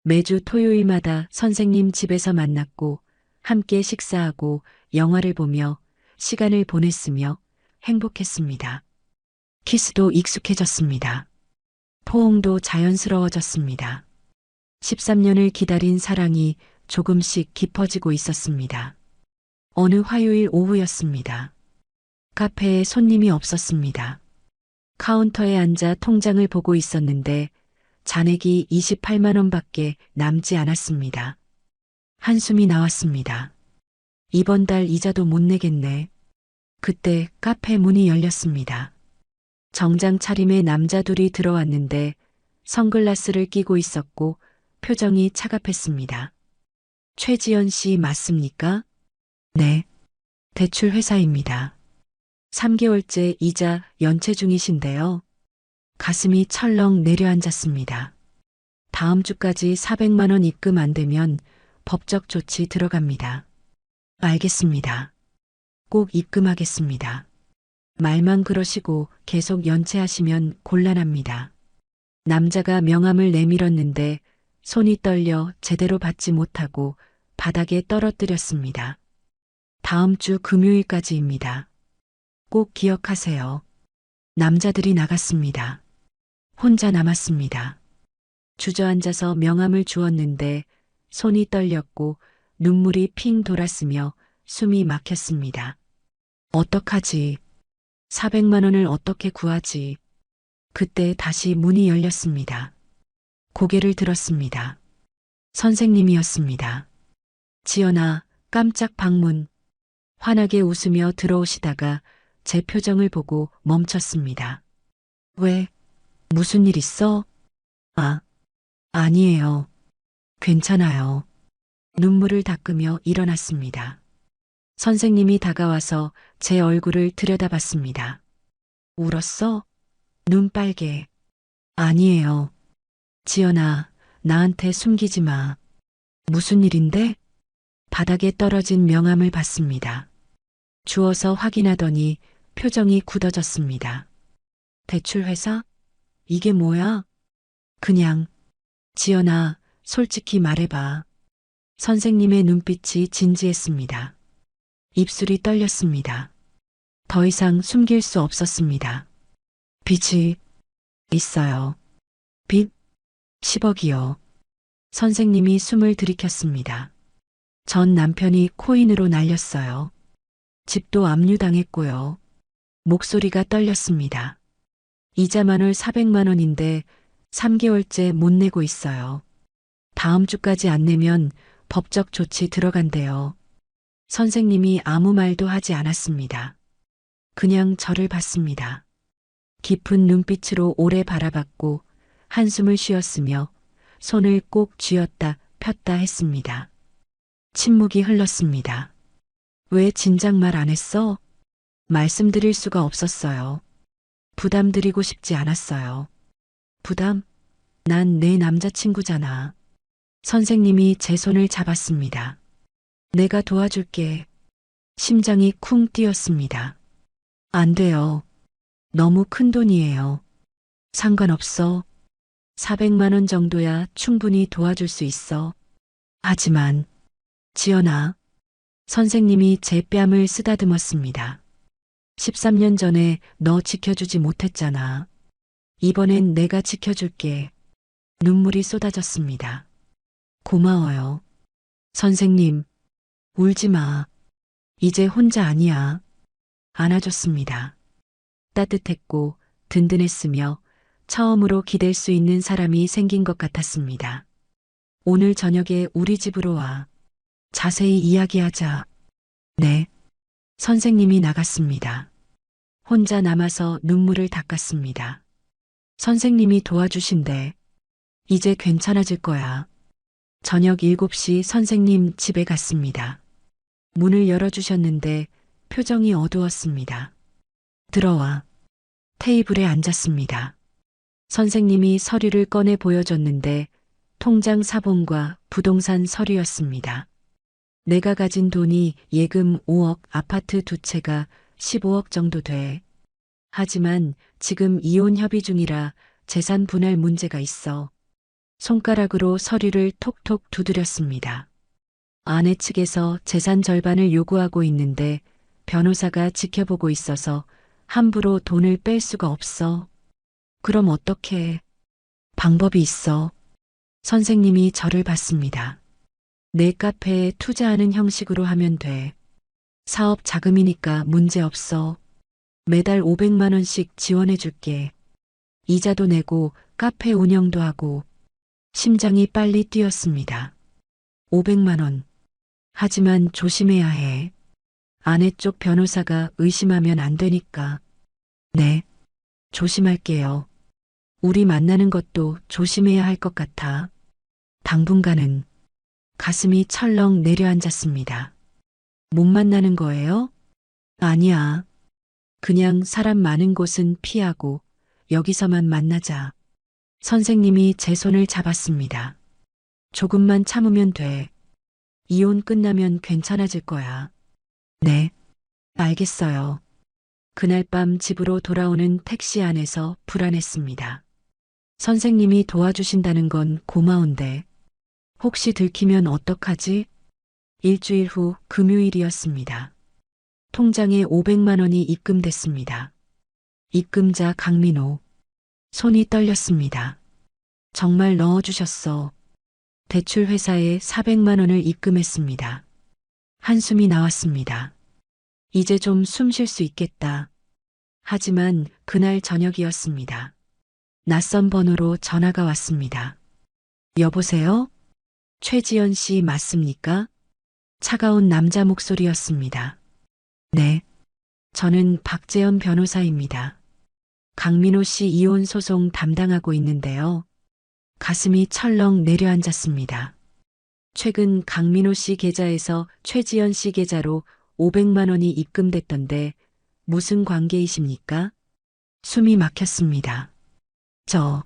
매주 토요일마다 선생님 집에서 만났고 함께 식사하고 영화를 보며 시간을 보냈으며 행복했습니다. 키스도 익숙해졌습니다. 포옹도 자연스러워졌습니다. 13년을 기다린 사랑이 조금씩 깊어지고 있었습니다. 어느 화요일 오후였습니다. 카페에 손님이 없었습니다. 카운터에 앉아 통장을 보고 있었는데 잔액이 28만 원밖에 남지 않았습니다. 한숨이 나왔습니다. 이번 달 이자도 못 내겠네. 그때 카페 문이 열렸습니다. 정장 차림의 남자 둘이 들어왔는데 선글라스를 끼고 있었고 표정이 차갑했습니다. 최지연 씨 맞습니까? 네. 대출 회사입니다. 3개월째 이자 연체 중이신데요. 가슴이 철렁 내려앉았습니다. 다음 주까지 400만 원 입금 안 되면 법적 조치 들어갑니다. 알겠습니다. 꼭 입금하겠습니다. 말만 그러시고 계속 연체하시면 곤란합니다. 남자가 명함을 내밀었는데 손이 떨려 제대로 받지 못하고 바닥에 떨어뜨렸습니다. 다음 주 금요일까지입니다. 꼭 기억하세요. 남자들이 나갔습니다. 혼자 남았습니다. 주저앉아서 명함을 주었는데 손이 떨렸고 눈물이 핑 돌았으며 숨이 막혔습니다. 어떡하지? 400만 원을 어떻게 구하지? 그때 다시 문이 열렸습니다. 고개를 들었습니다. 선생님이었습니다. 지연아, 깜짝 방문. 환하게 웃으며 들어오시다가 제 표정을 보고 멈췄습니다. 왜? 무슨 일 있어? 아니에요. 괜찮아요. 눈물을 닦으며 일어났습니다. 선생님이 다가와서 제 얼굴을 들여다봤습니다. 울었어? 눈 빨개. 아니에요. 지연아, 나한테 숨기지 마. 무슨 일인데? 바닥에 떨어진 명함을 봤습니다. 주워서 확인하더니 표정이 굳어졌습니다. 대출회사? 이게 뭐야? 그냥. 지연아, 솔직히 말해봐. 선생님의 눈빛이 진지했습니다. 입술이 떨렸습니다. 더 이상 숨길 수 없었습니다. 빚이 있어요. 빚? 10억이요. 선생님이 숨을 들이켰습니다. 전 남편이 코인으로 날렸어요. 집도 압류당했고요. 목소리가 떨렸습니다. 이자만을 400만 원인데 3개월째 못 내고 있어요. 다음 주까지 안 내면 법적 조치 들어간대요. 선생님이 아무 말도 하지 않았습니다. 그냥 저를 봤습니다. 깊은 눈빛으로 오래 바라봤고 한숨을 쉬었으며 손을 꼭 쥐었다 폈다 했습니다. 침묵이 흘렀습니다. 왜 진작 말 안 했어? 말씀드릴 수가 없었어요. 부담 드리고 싶지 않았어요. 부담? 난 내 남자친구잖아. 선생님이 제 손을 잡았습니다. 내가 도와줄게. 심장이 쿵 뛰었습니다. 안 돼요. 너무 큰 돈이에요. 상관없어. 400만 원 정도야 충분히 도와줄 수 있어. 하지만, 지연아. 선생님이 제 뺨을 쓰다듬었습니다. 13년 전에 너 지켜주지 못했잖아. 이번엔 내가 지켜줄게. 눈물이 쏟아졌습니다. 고마워요. 선생님, 울지 마. 이제 혼자 아니야. 안아줬습니다. 따뜻했고 든든했으며 처음으로 기댈 수 있는 사람이 생긴 것 같았습니다. 오늘 저녁에 우리 집으로 와. 자세히 이야기하자. 네. 선생님이 나갔습니다. 혼자 남아서 눈물을 닦았습니다. 선생님이 도와주신대. 이제 괜찮아질 거야. 저녁 7시 선생님 집에 갔습니다. 문을 열어주셨는데 표정이 어두웠습니다. 들어와. 테이블에 앉았습니다. 선생님이 서류를 꺼내 보여줬는데 통장 사본과 부동산 서류였습니다. 내가 가진 돈이 예금 5억, 아파트 2채가 15억 정도 돼. 하지만 지금 이혼 협의 중이라 재산 분할 문제가 있어. 손가락으로 서류를 톡톡 두드렸습니다. 아내 측에서 재산 절반을 요구하고 있는데 변호사가 지켜보고 있어서 함부로 돈을 뺄 수가 없어. 그럼 어떡해? 방법이 있어. 선생님이 저를 봤습니다. 내 카페에 투자하는 형식으로 하면 돼. 사업 자금이니까 문제 없어. 매달 500만 원씩 지원해 줄게. 이자도 내고 카페 운영도 하고. 심장이 빨리 뛰었습니다. 500만 원. 하지만 조심해야 해. 아내 쪽 변호사가 의심하면 안 되니까. 네. 조심할게요. 우리 만나는 것도 조심해야 할 것 같아. 당분간은. 가슴이 철렁 내려앉았습니다. 못 만나는 거예요? 아니야. 그냥 사람 많은 곳은 피하고 여기서만 만나자. 선생님이 제 손을 잡았습니다. 조금만 참으면 돼. 이혼 끝나면 괜찮아질 거야. 네. 알겠어요. 그날 밤 집으로 돌아오는 택시 안에서 불안했습니다. 선생님이 도와주신다는 건 고마운데 혹시 들키면 어떡하지? 일주일 후 금요일이었습니다. 통장에 500만 원이 입금됐습니다. 입금자 강민호. 손이 떨렸습니다. 정말 넣어주셨어. 대출 회사에 400만 원을 입금했습니다. 한숨이 나왔습니다. 이제 좀 숨 쉴 수 있겠다. 하지만 그날 저녁이었습니다. 낯선 번호로 전화가 왔습니다. 여보세요? 최지연 씨 맞습니까? 차가운 남자 목소리였습니다. 네. 저는 박재현 변호사입니다. 강민호 씨 이혼 소송 담당하고 있는데요. 가슴이 철렁 내려앉았습니다. 최근 강민호 씨 계좌에서 최지연 씨 계좌로 500만 원이 입금됐던데 무슨 관계이십니까? 숨이 막혔습니다. 저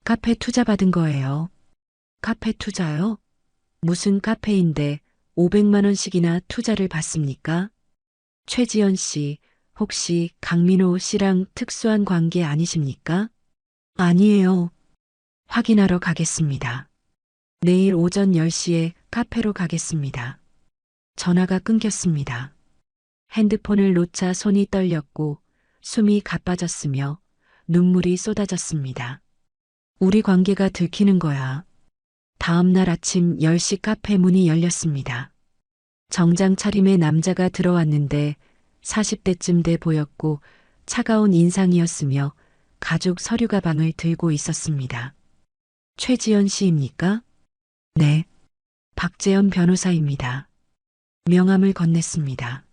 카페 투자 받은 거예요. 카페 투자요? 무슨 카페인데 500만 원씩이나 투자를 받습니까? 최지연 씨, 혹시 강민호 씨랑 특수한 관계 아니십니까? 아니에요. 확인하러 가겠습니다. 내일 오전 10시에 카페로 가겠습니다. 전화가 끊겼습니다. 핸드폰을 놓자 손이 떨렸고 숨이 가빠졌으며 눈물이 쏟아졌습니다. 우리 관계가 들키는 거야. 다음 날 아침 10시 카페 문이 열렸습니다. 정장 차림의 남자가 들어왔는데 40대쯤 돼 보였고 차가운 인상이었으며 가죽 서류 가방을 들고 있었습니다. 최지연 씨입니까? 네. 박재현 변호사입니다. 명함을 건넸습니다.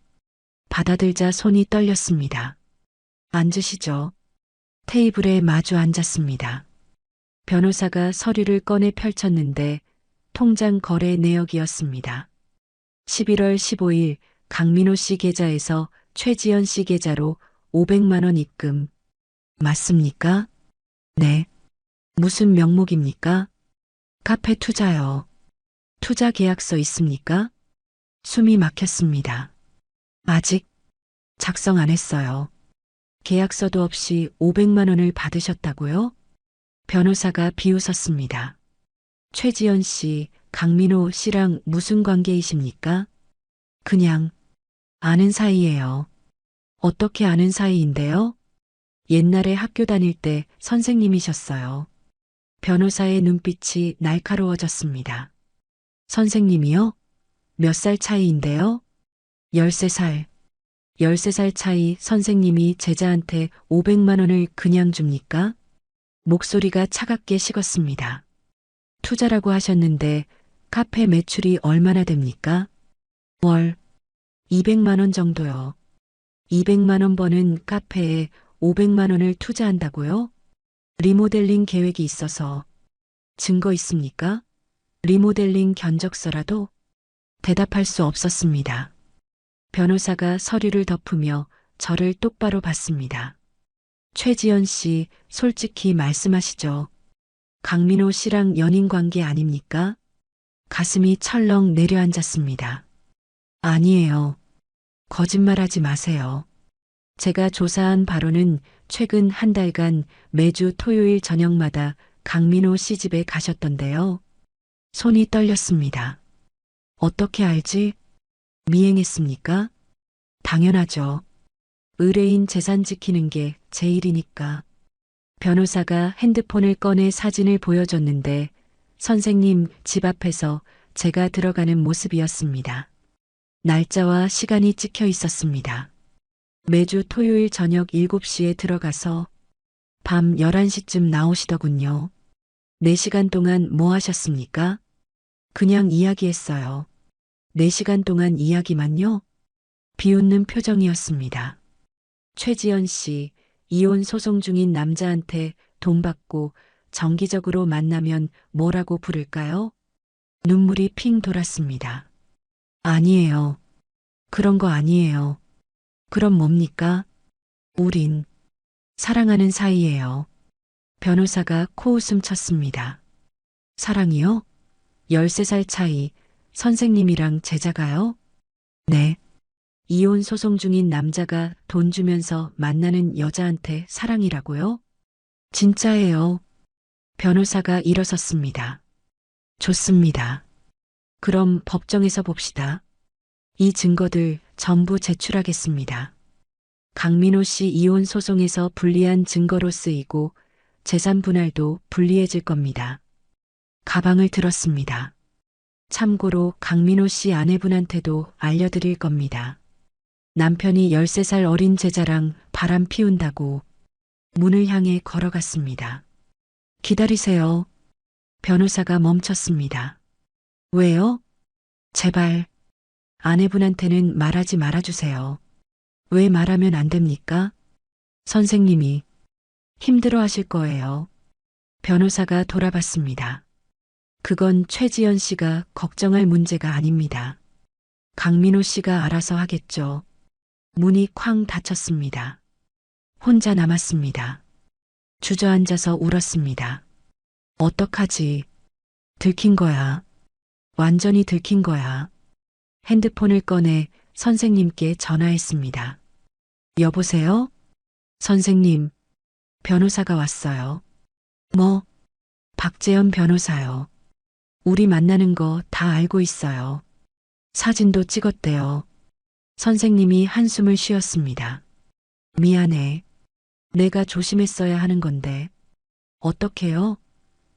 받아들자 손이 떨렸습니다. 앉으시죠. 테이블에 마주 앉았습니다. 변호사가 서류를 꺼내 펼쳤는데 통장 거래 내역이었습니다. 11월 15일 강민호 씨 계좌에서 최지연 씨 계좌로 500만 원 입금. 맞습니까? 네. 무슨 명목입니까? 카페 투자요. 투자 계약서 있습니까? 숨이 막혔습니다. 아직 작성 안 했어요. 계약서도 없이 500만 원을 받으셨다고요? 변호사가 비웃었습니다. 최지연 씨, 강민호 씨랑 무슨 관계이십니까? 그냥 아는 사이예요. 어떻게 아는 사이인데요? 옛날에 학교 다닐 때 선생님이셨어요. 변호사의 눈빛이 날카로워졌습니다. 선생님이요? 몇 살 차이인데요? 13살. 13살 차이 선생님이 제자한테 500만 원을 그냥 줍니까? 목소리가 차갑게 식었습니다. 투자라고 하셨는데 카페 매출이 얼마나 됩니까? 월 200만 원 정도요. 200만 원 버는 카페에 500만 원을 투자한다고요? 리모델링 계획이 있어서 증거 있습니까? 리모델링 견적서라도 대답할 수 없었습니다. 변호사가 서류를 덮으며 저를 똑바로 봤습니다. 최지연 씨, 솔직히 말씀하시죠. 강민호 씨랑 연인 관계 아닙니까? 가슴이 철렁 내려앉았습니다. 아니에요. 거짓말하지 마세요. 제가 조사한 바로는 최근 한 달간 매주 토요일 저녁마다 강민호 씨 집에 가셨던데요. 손이 떨렸습니다. 어떻게 알지? 미행했습니까? 당연하죠. 의뢰인 재산 지키는 게 제 일이니까. 변호사가 핸드폰을 꺼내 사진을 보여줬는데 선생님 집 앞에서 제가 들어가는 모습이었습니다. 날짜와 시간이 찍혀 있었습니다. 매주 토요일 저녁 7시에 들어가서 밤 11시쯤 나오시더군요. 4시간 동안 뭐 하셨습니까? 그냥 이야기했어요. 4시간 동안 이야기만요? 비웃는 표정이었습니다. 최지연 씨, 이혼 소송 중인 남자한테 돈 받고 정기적으로 만나면 뭐라고 부를까요? 눈물이 핑 돌았습니다. 아니에요. 그런 거 아니에요. 그럼 뭡니까? 우린 사랑하는 사이예요. 변호사가 코웃음 쳤습니다. 사랑이요? 13살 차이, 선생님이랑 제자가요? 네. 이혼 소송 중인 남자가 돈 주면서 만나는 여자한테 사랑이라고요? 진짜예요. 변호사가 일어섰습니다. 좋습니다. 그럼 법정에서 봅시다. 이 증거들 전부 제출하겠습니다. 강민호 씨 이혼 소송에서 불리한 증거로 쓰이고 재산 분할도 불리해질 겁니다. 가방을 들었습니다. 참고로 강민호 씨 아내분한테도 알려드릴 겁니다. 남편이 13살 어린 제자랑 바람 피운다고 문을 향해 걸어갔습니다. 기다리세요. 변호사가 멈췄습니다. 왜요? 제발 아내분한테는 말하지 말아주세요. 왜 말하면 안 됩니까? 선생님이 힘들어 하실 거예요. 변호사가 돌아봤습니다. 그건 최지연 씨가 걱정할 문제가 아닙니다. 강민호 씨가 알아서 하겠죠. 문이 쾅 닫혔습니다. 혼자 남았습니다. 주저앉아서 울었습니다. 어떡하지? 들킨 거야. 완전히 들킨 거야. 핸드폰을 꺼내 선생님께 전화했습니다. 여보세요? 선생님, 변호사가 왔어요. 뭐? 박재현 변호사요. 우리 만나는 거 다 알고 있어요. 사진도 찍었대요. 선생님이 한숨을 쉬었습니다. 미안해. 내가 조심했어야 하는 건데. 어떡해요?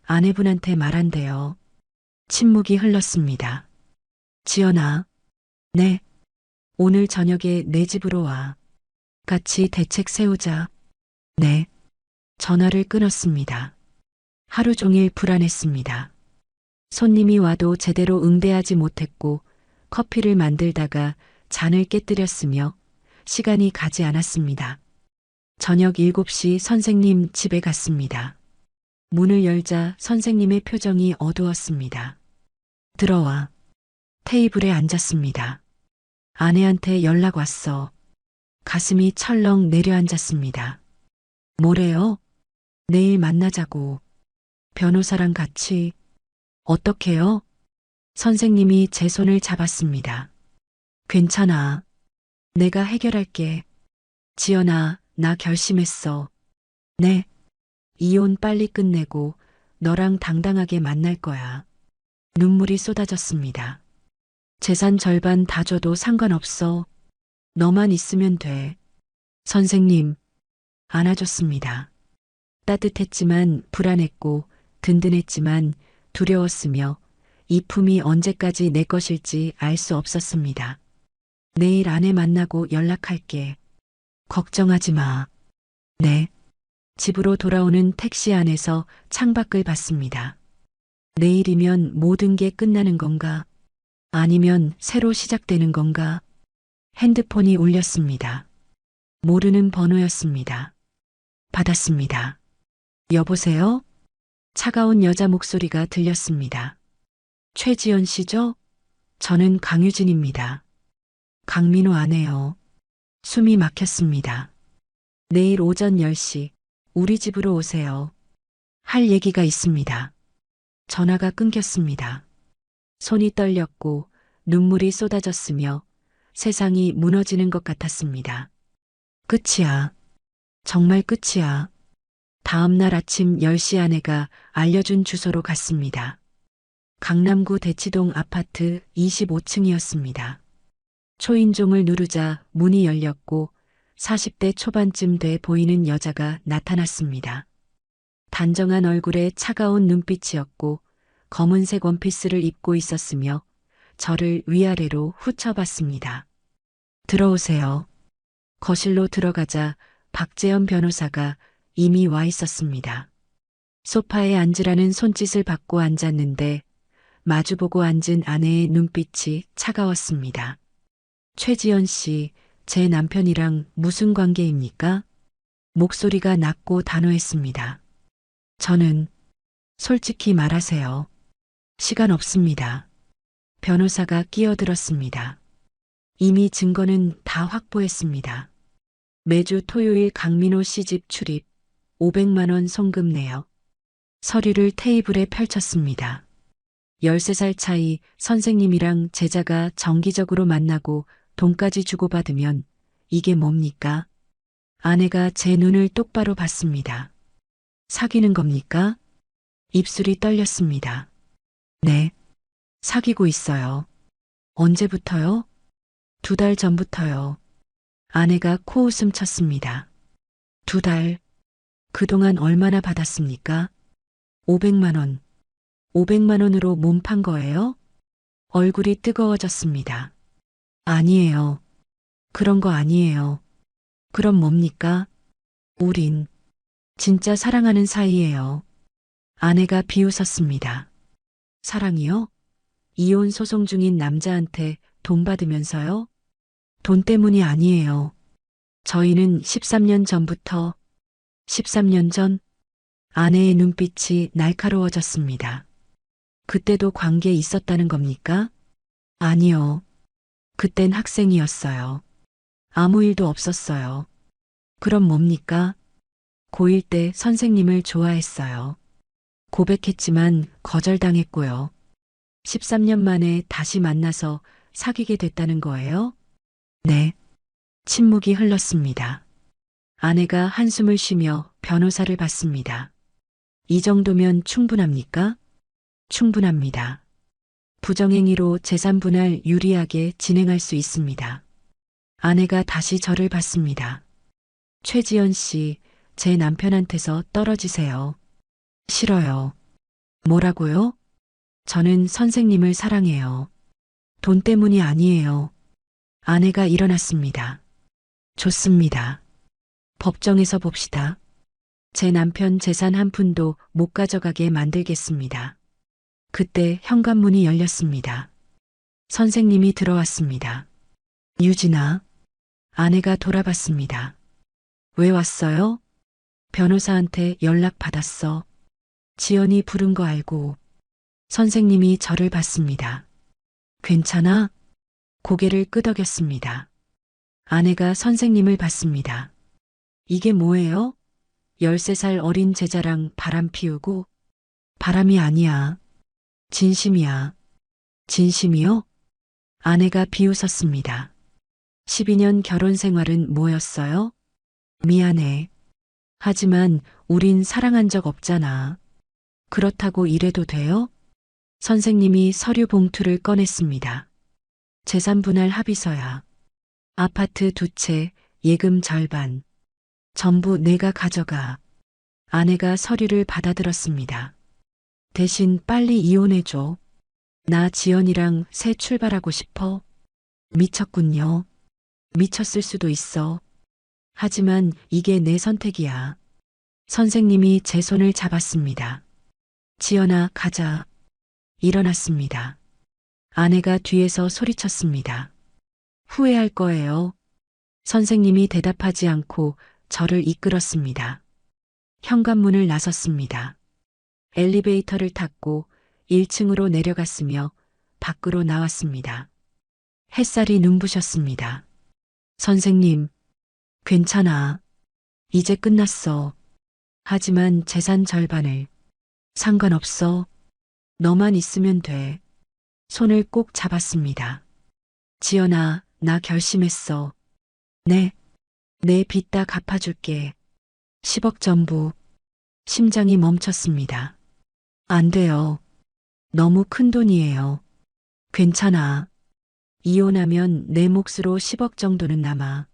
아내분한테 말한대요. 침묵이 흘렀습니다. 지연아. 네. 오늘 저녁에 내 집으로 와. 같이 대책 세우자. 네. 전화를 끊었습니다. 하루 종일 불안했습니다. 손님이 와도 제대로 응대하지 못했고 커피를 만들다가 잔을 깨뜨렸으며 시간이 가지 않았습니다. 저녁 7시 선생님 집에 갔습니다. 문을 열자 선생님의 표정이 어두웠습니다. 들어와. 테이블에 앉았습니다. 아내한테 연락 왔어. 가슴이 철렁 내려앉았습니다. 뭐래요? 내일 만나자고. 변호사랑 같이. 어떻게요? 선생님이 제 손을 잡았습니다. 괜찮아. 내가 해결할게. 지연아, 나 결심했어. 네. 이혼 빨리 끝내고 너랑 당당하게 만날 거야. 눈물이 쏟아졌습니다. 재산 절반 다 줘도 상관없어. 너만 있으면 돼. 선생님, 안아줬습니다. 따뜻했지만 불안했고 든든했지만 두려웠으며 이 품이 언제까지 내 것일지 알 수 없었습니다. 내일 아내 만나고 연락할게. 걱정하지 마. 네. 집으로 돌아오는 택시 안에서 창밖을 봤습니다. 내일이면 모든 게 끝나는 건가? 아니면 새로 시작되는 건가? 핸드폰이 울렸습니다. 모르는 번호였습니다. 받았습니다. 여보세요? 차가운 여자 목소리가 들렸습니다. 최지연 씨죠? 저는 강유진입니다. 강민호 아내요. 숨이 막혔습니다. 내일 오전 10시 우리 집으로 오세요. 할 얘기가 있습니다. 전화가 끊겼습니다. 손이 떨렸고 눈물이 쏟아졌으며 세상이 무너지는 것 같았습니다. 끝이야. 정말 끝이야. 다음 날 아침 10시 아내가 알려준 주소로 갔습니다. 강남구 대치동 아파트 25층이었습니다. 초인종을 누르자 문이 열렸고 40대 초반쯤 돼 보이는 여자가 나타났습니다. 단정한 얼굴에 차가운 눈빛이었고 검은색 원피스를 입고 있었으며 저를 위아래로 훑어봤습니다. 들어오세요. 거실로 들어가자 박재현 변호사가 이미 와 있었습니다. 소파에 앉으라는 손짓을 받고 앉았는데 마주보고 앉은 아내의 눈빛이 차가웠습니다. 최지연 씨, 제 남편이랑 무슨 관계입니까? 목소리가 낮고 단호했습니다. 저는 솔직히 말하세요. 시간 없습니다. 변호사가 끼어들었습니다. 이미 증거는 다 확보했습니다. 매주 토요일 강민호 씨 집 출입, 500만 원 송금 내역. 서류를 테이블에 펼쳤습니다. 13살 차이 선생님이랑 제자가 정기적으로 만나고 돈까지 주고받으면 이게 뭡니까? 아내가 제 눈을 똑바로 봤습니다. 사귀는 겁니까? 입술이 떨렸습니다. 네. 사귀고 있어요. 언제부터요? 2달 전부터요. 아내가 코웃음 쳤습니다. 2달. 그동안 얼마나 받았습니까? 500만 원. 500만 원으로 몸 판 거예요? 얼굴이 뜨거워졌습니다. 아니에요. 그런 거 아니에요. 그럼 뭡니까? 우린 진짜 사랑하는 사이예요. 아내가 비웃었습니다. 사랑이요? 이혼 소송 중인 남자한테 돈 받으면서요? 돈 때문이 아니에요. 저희는 13년 전부터 13년 전 아내의 눈빛이 날카로워졌습니다. 그때도 관계 있었다는 겁니까? 아니요. 그땐 학생이었어요. 아무 일도 없었어요. 그럼 뭡니까? 고1 때 선생님을 좋아했어요. 고백했지만 거절당했고요. 13년 만에 다시 만나서 사귀게 됐다는 거예요? 네. 침묵이 흘렀습니다. 아내가 한숨을 쉬며 변호사를 봤습니다. 이 정도면 충분합니까? 충분합니다. 부정행위로 재산 분할 유리하게 진행할 수 있습니다. 아내가 다시 저를 봤습니다. 최지연 씨, 제 남편한테서 떨어지세요. 싫어요. 뭐라고요? 저는 선생님을 사랑해요. 돈 때문이 아니에요. 아내가 일어났습니다. 좋습니다. 법정에서 봅시다. 제 남편 재산 한 푼도 못 가져가게 만들겠습니다. 그때 현관문이 열렸습니다. 선생님이 들어왔습니다. 유진아. 아내가 돌아봤습니다. 왜 왔어요? 변호사한테 연락 받았어. 지연이 부른 거 알고. 선생님이 저를 봤습니다. 괜찮아? 고개를 끄덕였습니다. 아내가 선생님을 봤습니다. 이게 뭐예요? 13살 어린 제자랑 바람 피우고? 바람이 아니야. 진심이야. 진심이요? 아내가 비웃었습니다. 12년 결혼 생활은 뭐였어요? 미안해. 하지만 우린 사랑한 적 없잖아. 그렇다고 이래도 돼요? 선생님이 서류 봉투를 꺼냈습니다. 재산 분할 합의서야. 아파트 2채, 예금 절반. 전부 내가 가져가. 아내가 서류를 받아들었습니다. 대신 빨리 이혼해줘. 나 지연이랑 새 출발하고 싶어. 미쳤군요. 미쳤을 수도 있어. 하지만 이게 내 선택이야. 선생님이 제 손을 잡았습니다. 지연아, 가자. 일어났습니다. 아내가 뒤에서 소리쳤습니다. 후회할 거예요. 선생님이 대답하지 않고 저를 이끌었습니다. 현관문을 나섰습니다. 엘리베이터를 탔고 1층으로 내려갔으며 밖으로 나왔습니다. 햇살이 눈부셨습니다. 선생님, 괜찮아. 이제 끝났어. 하지만 재산 절반을. 상관없어. 너만 있으면 돼. 손을 꼭 잡았습니다. 지연아, 나 결심했어. 네. 내 빚 다 갚아줄게. 10억 전부. 심장이 멈췄습니다. 안 돼요. 너무 큰 돈이에요. 괜찮아. 이혼하면 내 몫으로 10억 정도는 남아.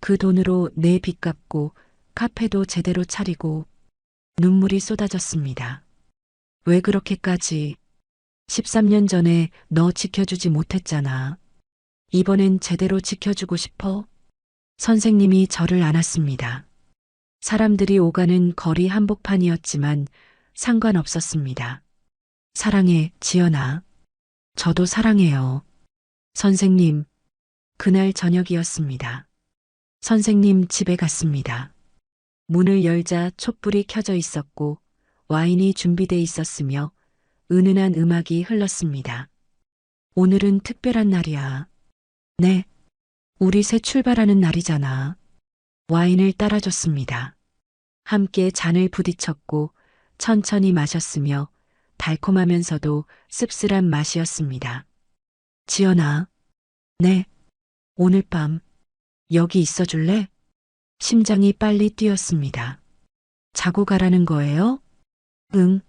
그 돈으로 내 빚 갚고 카페도 제대로 차리고. 눈물이 쏟아졌습니다. 왜 그렇게까지? 13년 전에 너 지켜주지 못했잖아. 이번엔 제대로 지켜주고 싶어? 선생님이 저를 안았습니다. 사람들이 오가는 거리 한복판이었지만 상관없었습니다. 사랑해, 지연아. 저도 사랑해요. 선생님, 그날 저녁이었습니다. 선생님 집에 갔습니다. 문을 열자 촛불이 켜져 있었고 와인이 준비돼 있었으며 은은한 음악이 흘렀습니다. 오늘은 특별한 날이야. 네. 우리 새 출발하는 날이잖아. 와인을 따라줬습니다. 함께 잔을 부딪혔고 천천히 마셨으며 달콤하면서도 씁쓸한 맛이었습니다. 지연아. 네. 오늘 밤 여기 있어 줄래? 심장이 빨리 뛰었습니다. 자고 가라는 거예요? 응.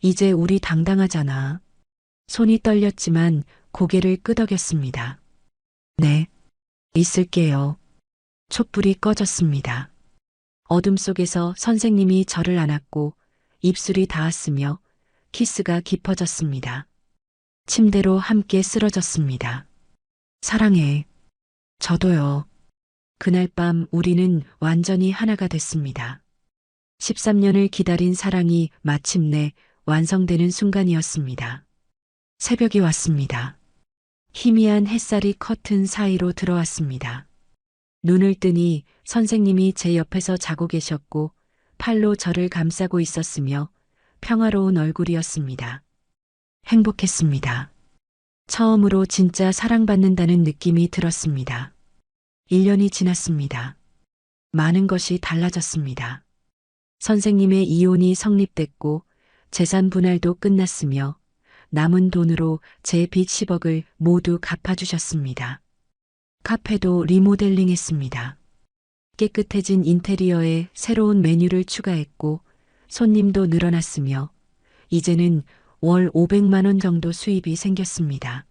이제 우리 당당하잖아. 손이 떨렸지만 고개를 끄덕였습니다. 네. 있을게요. 촛불이 꺼졌습니다. 어둠 속에서 선생님이 저를 안았고 입술이 닿았으며 키스가 깊어졌습니다. 침대로 함께 쓰러졌습니다. 사랑해. 저도요. 그날 밤 우리는 완전히 하나가 됐습니다. 13년을 기다린 사랑이 마침내 완성되는 순간이었습니다. 새벽이 왔습니다. 희미한 햇살이 커튼 사이로 들어왔습니다. 눈을 뜨니 선생님이 제 옆에서 자고 계셨고 팔로 저를 감싸고 있었으며 평화로운 얼굴이었습니다. 행복했습니다. 처음으로 진짜 사랑받는다는 느낌이 들었습니다. 1년이 지났습니다. 많은 것이 달라졌습니다. 선생님의 이혼이 성립됐고 재산 분할도 끝났으며 남은 돈으로 제 빚 10억을 모두 갚아주셨습니다. 카페도 리모델링 했습니다. 깨끗해진 인테리어에 새로운 메뉴를 추가했고 손님도 늘어났으며 이제는 월 500만 원 정도 수입이 생겼습니다.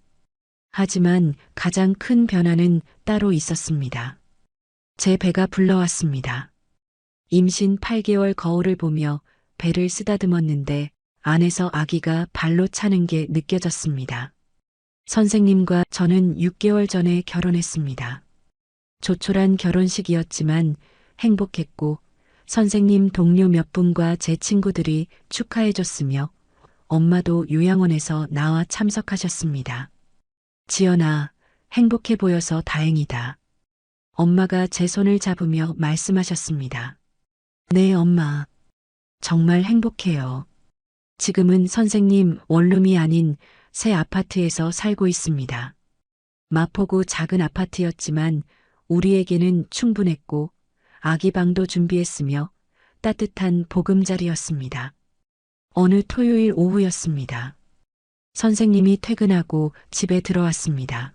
하지만 가장 큰 변화는 따로 있었습니다. 제 배가 불러왔습니다. 임신 8개월 거울을 보며 배를 쓰다듬었는데 안에서 아기가 발로 차는 게 느껴졌습니다. 선생님과 저는 6개월 전에 결혼했습니다. 조촐한 결혼식이었지만 행복했고 선생님 동료 몇 분과 제 친구들이 축하해줬으며 엄마도 요양원에서 나와 참석하셨습니다. 지연아, 행복해 보여서 다행이다. 엄마가 제 손을 잡으며 말씀하셨습니다. 네, 엄마. 정말 행복해요. 지금은 선생님 원룸이 아닌 새 아파트에서 살고 있습니다. 마포구 작은 아파트였지만 우리에게는 충분했고 아기 방도 준비했으며 따뜻한 보금자리였습니다. 어느 토요일 오후였습니다. 선생님이 퇴근하고 집에 들어왔습니다.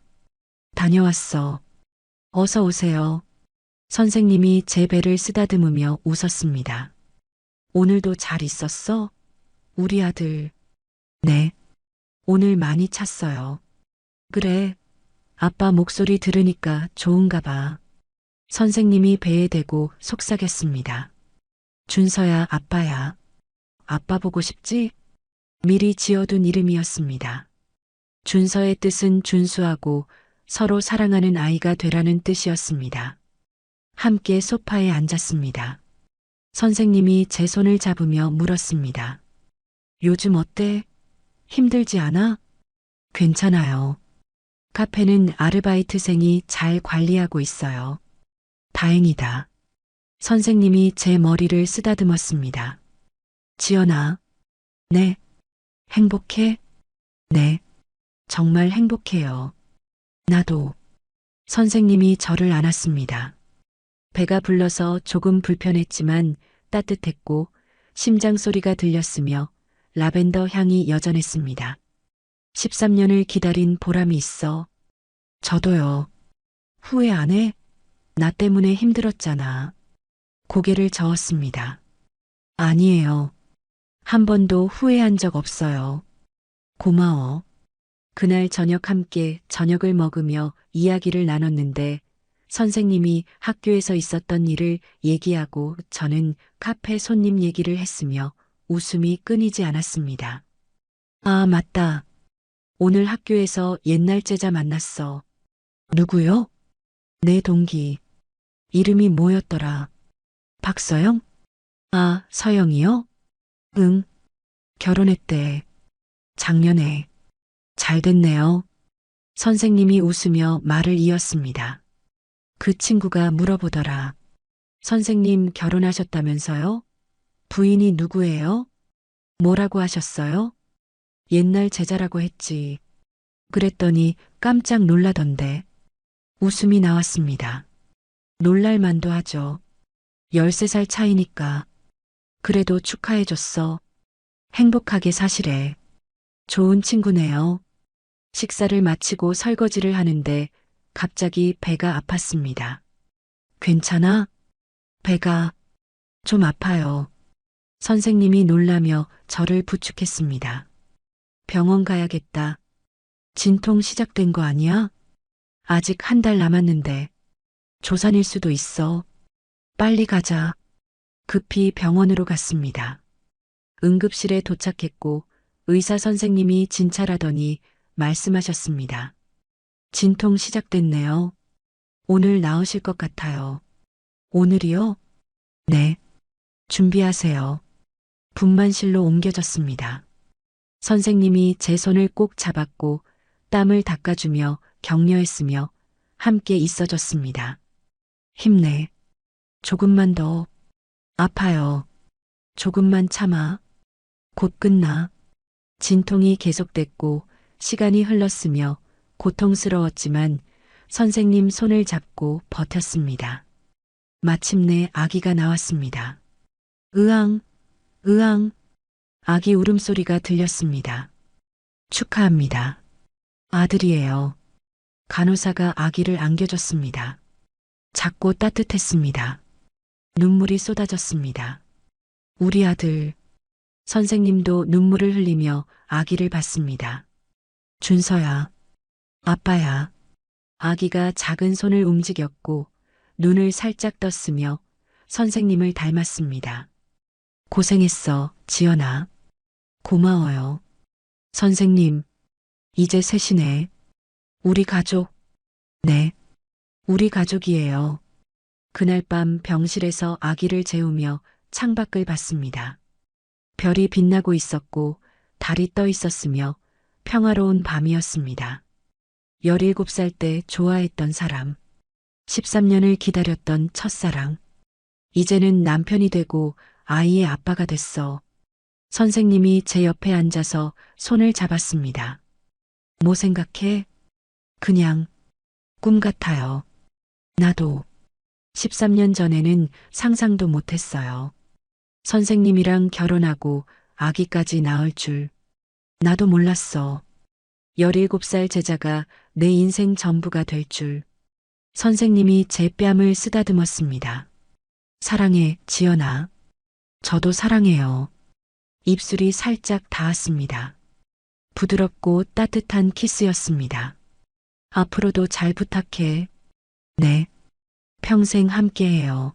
다녀왔어. 어서 오세요. 선생님이 제 배를 쓰다듬으며 웃었습니다. 오늘도 잘 있었어? 우리 아들. 네. 오늘 많이 찼어요. 그래. 아빠 목소리 들으니까 좋은가 봐. 선생님이 배에 대고 속삭였습니다. 준서야, 아빠야. 아빠 보고 싶지? 미리 지어둔 이름이었습니다. 준서의 뜻은 준수하고 서로 사랑하는 아이가 되라는 뜻이었습니다. 함께 소파에 앉았습니다. 선생님이 제 손을 잡으며 물었습니다. 요즘 어때? 힘들지 않아? 괜찮아요. 카페는 아르바이트생이 잘 관리하고 있어요. 다행이다. 선생님이 제 머리를 쓰다듬었습니다. 지연아. 네. 행복해? 네. 정말 행복해요. 나도. 선생님이 저를 안았습니다. 배가 불러서 조금 불편했지만 따뜻했고 심장 소리가 들렸으며 라벤더 향이 여전했습니다. 13년을 기다린 보람이 있어. 저도요. 후회 안 해? 나 때문에 힘들었잖아. 고개를 저었습니다. 아니에요. 한 번도 후회한 적 없어요. 고마워. 그날 저녁 함께 저녁을 먹으며 이야기를 나눴는데 선생님이 학교에서 있었던 일을 얘기하고 저는 카페 손님 얘기를 했으며 웃음이 끊이지 않았습니다. 아, 맞다. 오늘 학교에서 옛날 제자 만났어. 누구요? 내 동기. 이름이 뭐였더라? 박서영? 아, 서영이요? 응. 결혼했대. 작년에. 잘 됐네요. 선생님이 웃으며 말을 이었습니다. 그 친구가 물어보더라. 선생님 결혼하셨다면서요? 부인이 누구예요? 뭐라고 하셨어요? 옛날 제자라고 했지. 그랬더니 깜짝 놀라던데. 웃음이 나왔습니다. 놀랄만도 하죠. 13살 차이니까. 그래도 축하해줬어. 행복하게 사시래. 좋은 친구네요. 식사를 마치고 설거지를 하는데 갑자기 배가 아팠습니다. 괜찮아? 배가 좀 아파요. 선생님이 놀라며 저를 부축했습니다. 병원 가야겠다. 진통 시작된 거 아니야? 아직 한 달 남았는데. 조산일 수도 있어. 빨리 가자. 급히 병원으로 갔습니다. 응급실에 도착했고 의사 선생님이 진찰하더니 말씀하셨습니다. 진통 시작됐네요. 오늘 나으실 것 같아요. 오늘이요? 네. 준비하세요. 분만실로 옮겨졌습니다. 선생님이 제 손을 꼭 잡았고 땀을 닦아주며 격려했으며 함께 있어줬습니다. 힘내. 조금만 더. 아파요. 조금만 참아. 곧 끝나. 진통이 계속됐고 시간이 흘렀으며 고통스러웠지만 선생님 손을 잡고 버텼습니다. 마침내 아기가 나왔습니다. 으앙, 으앙. 아기 울음소리가 들렸습니다. 축하합니다. 아들이에요. 간호사가 아기를 안겨줬습니다. 작고 따뜻했습니다. 눈물이 쏟아졌습니다. 우리 아들. 선생님도 눈물을 흘리며 아기를 봤습니다. 준서야. 아빠야. 아기가 작은 손을 움직였고 눈을 살짝 떴으며 선생님을 닮았습니다. 고생했어, 지연아. 고마워요. 선생님, 이제 셋이네. 우리 가족. 네. 우리 가족이에요. 그날 밤 병실에서 아기를 재우며 창밖을 봤습니다. 별이 빛나고 있었고 달이 떠 있었으며 평화로운 밤이었습니다. 17살 때 좋아했던 사람, 13년을 기다렸던 첫사랑, 이제는 남편이 되고 아이의 아빠가 됐어. 선생님이 제 옆에 앉아서 손을 잡았습니다. 뭐 생각해? 그냥 꿈 같아요. 나도 13년 전에는 상상도 못했어요. 선생님이랑 결혼하고 아기까지 낳을 줄. 나도 몰랐어. 17살 제자가 내 인생 전부가 될 줄. 선생님이 제 뺨을 쓰다듬었습니다. 사랑해, 지연아. 저도 사랑해요. 입술이 살짝 닿았습니다. 부드럽고 따뜻한 키스였습니다. 앞으로도 잘 부탁해. 네. 평생 함께해요.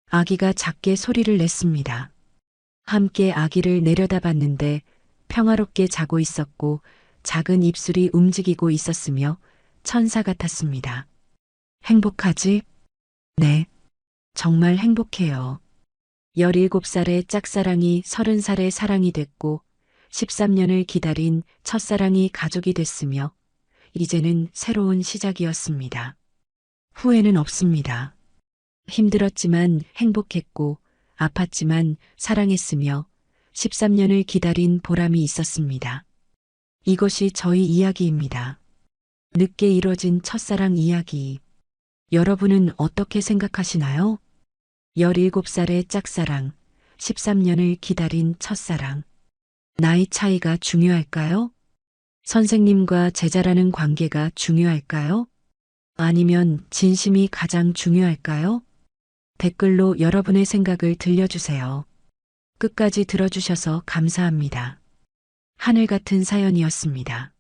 아기가 작게 소리를 냈습니다. 함께 아기를 내려다봤는데 평화롭게 자고 있었고 작은 입술이 움직이고 있었으며 천사 같았습니다. 행복하지? 네. 정말 행복해요. 17살의 짝사랑이 30살의 사랑이 됐고 13년을 기다린 첫사랑이 가족이 됐으며 이제는 새로운 시작이었습니다. 후회는 없습니다. 힘들었지만 행복했고 아팠지만 사랑했으며 13년을 기다린 보람이 있었습니다. 이것이 저희 이야기입니다. 늦게 이뤄진 첫사랑 이야기. 여러분은 어떻게 생각하시나요? 17살의 짝사랑, 13년을 기다린 첫사랑. 나이 차이가 중요할까요? 선생님과 제자라는 관계가 중요할까요? 아니면 진심이 가장 중요할까요? 댓글로 여러분의 생각을 들려주세요. 끝까지 들어주셔서 감사합니다. 하늘 같은 사연이었습니다.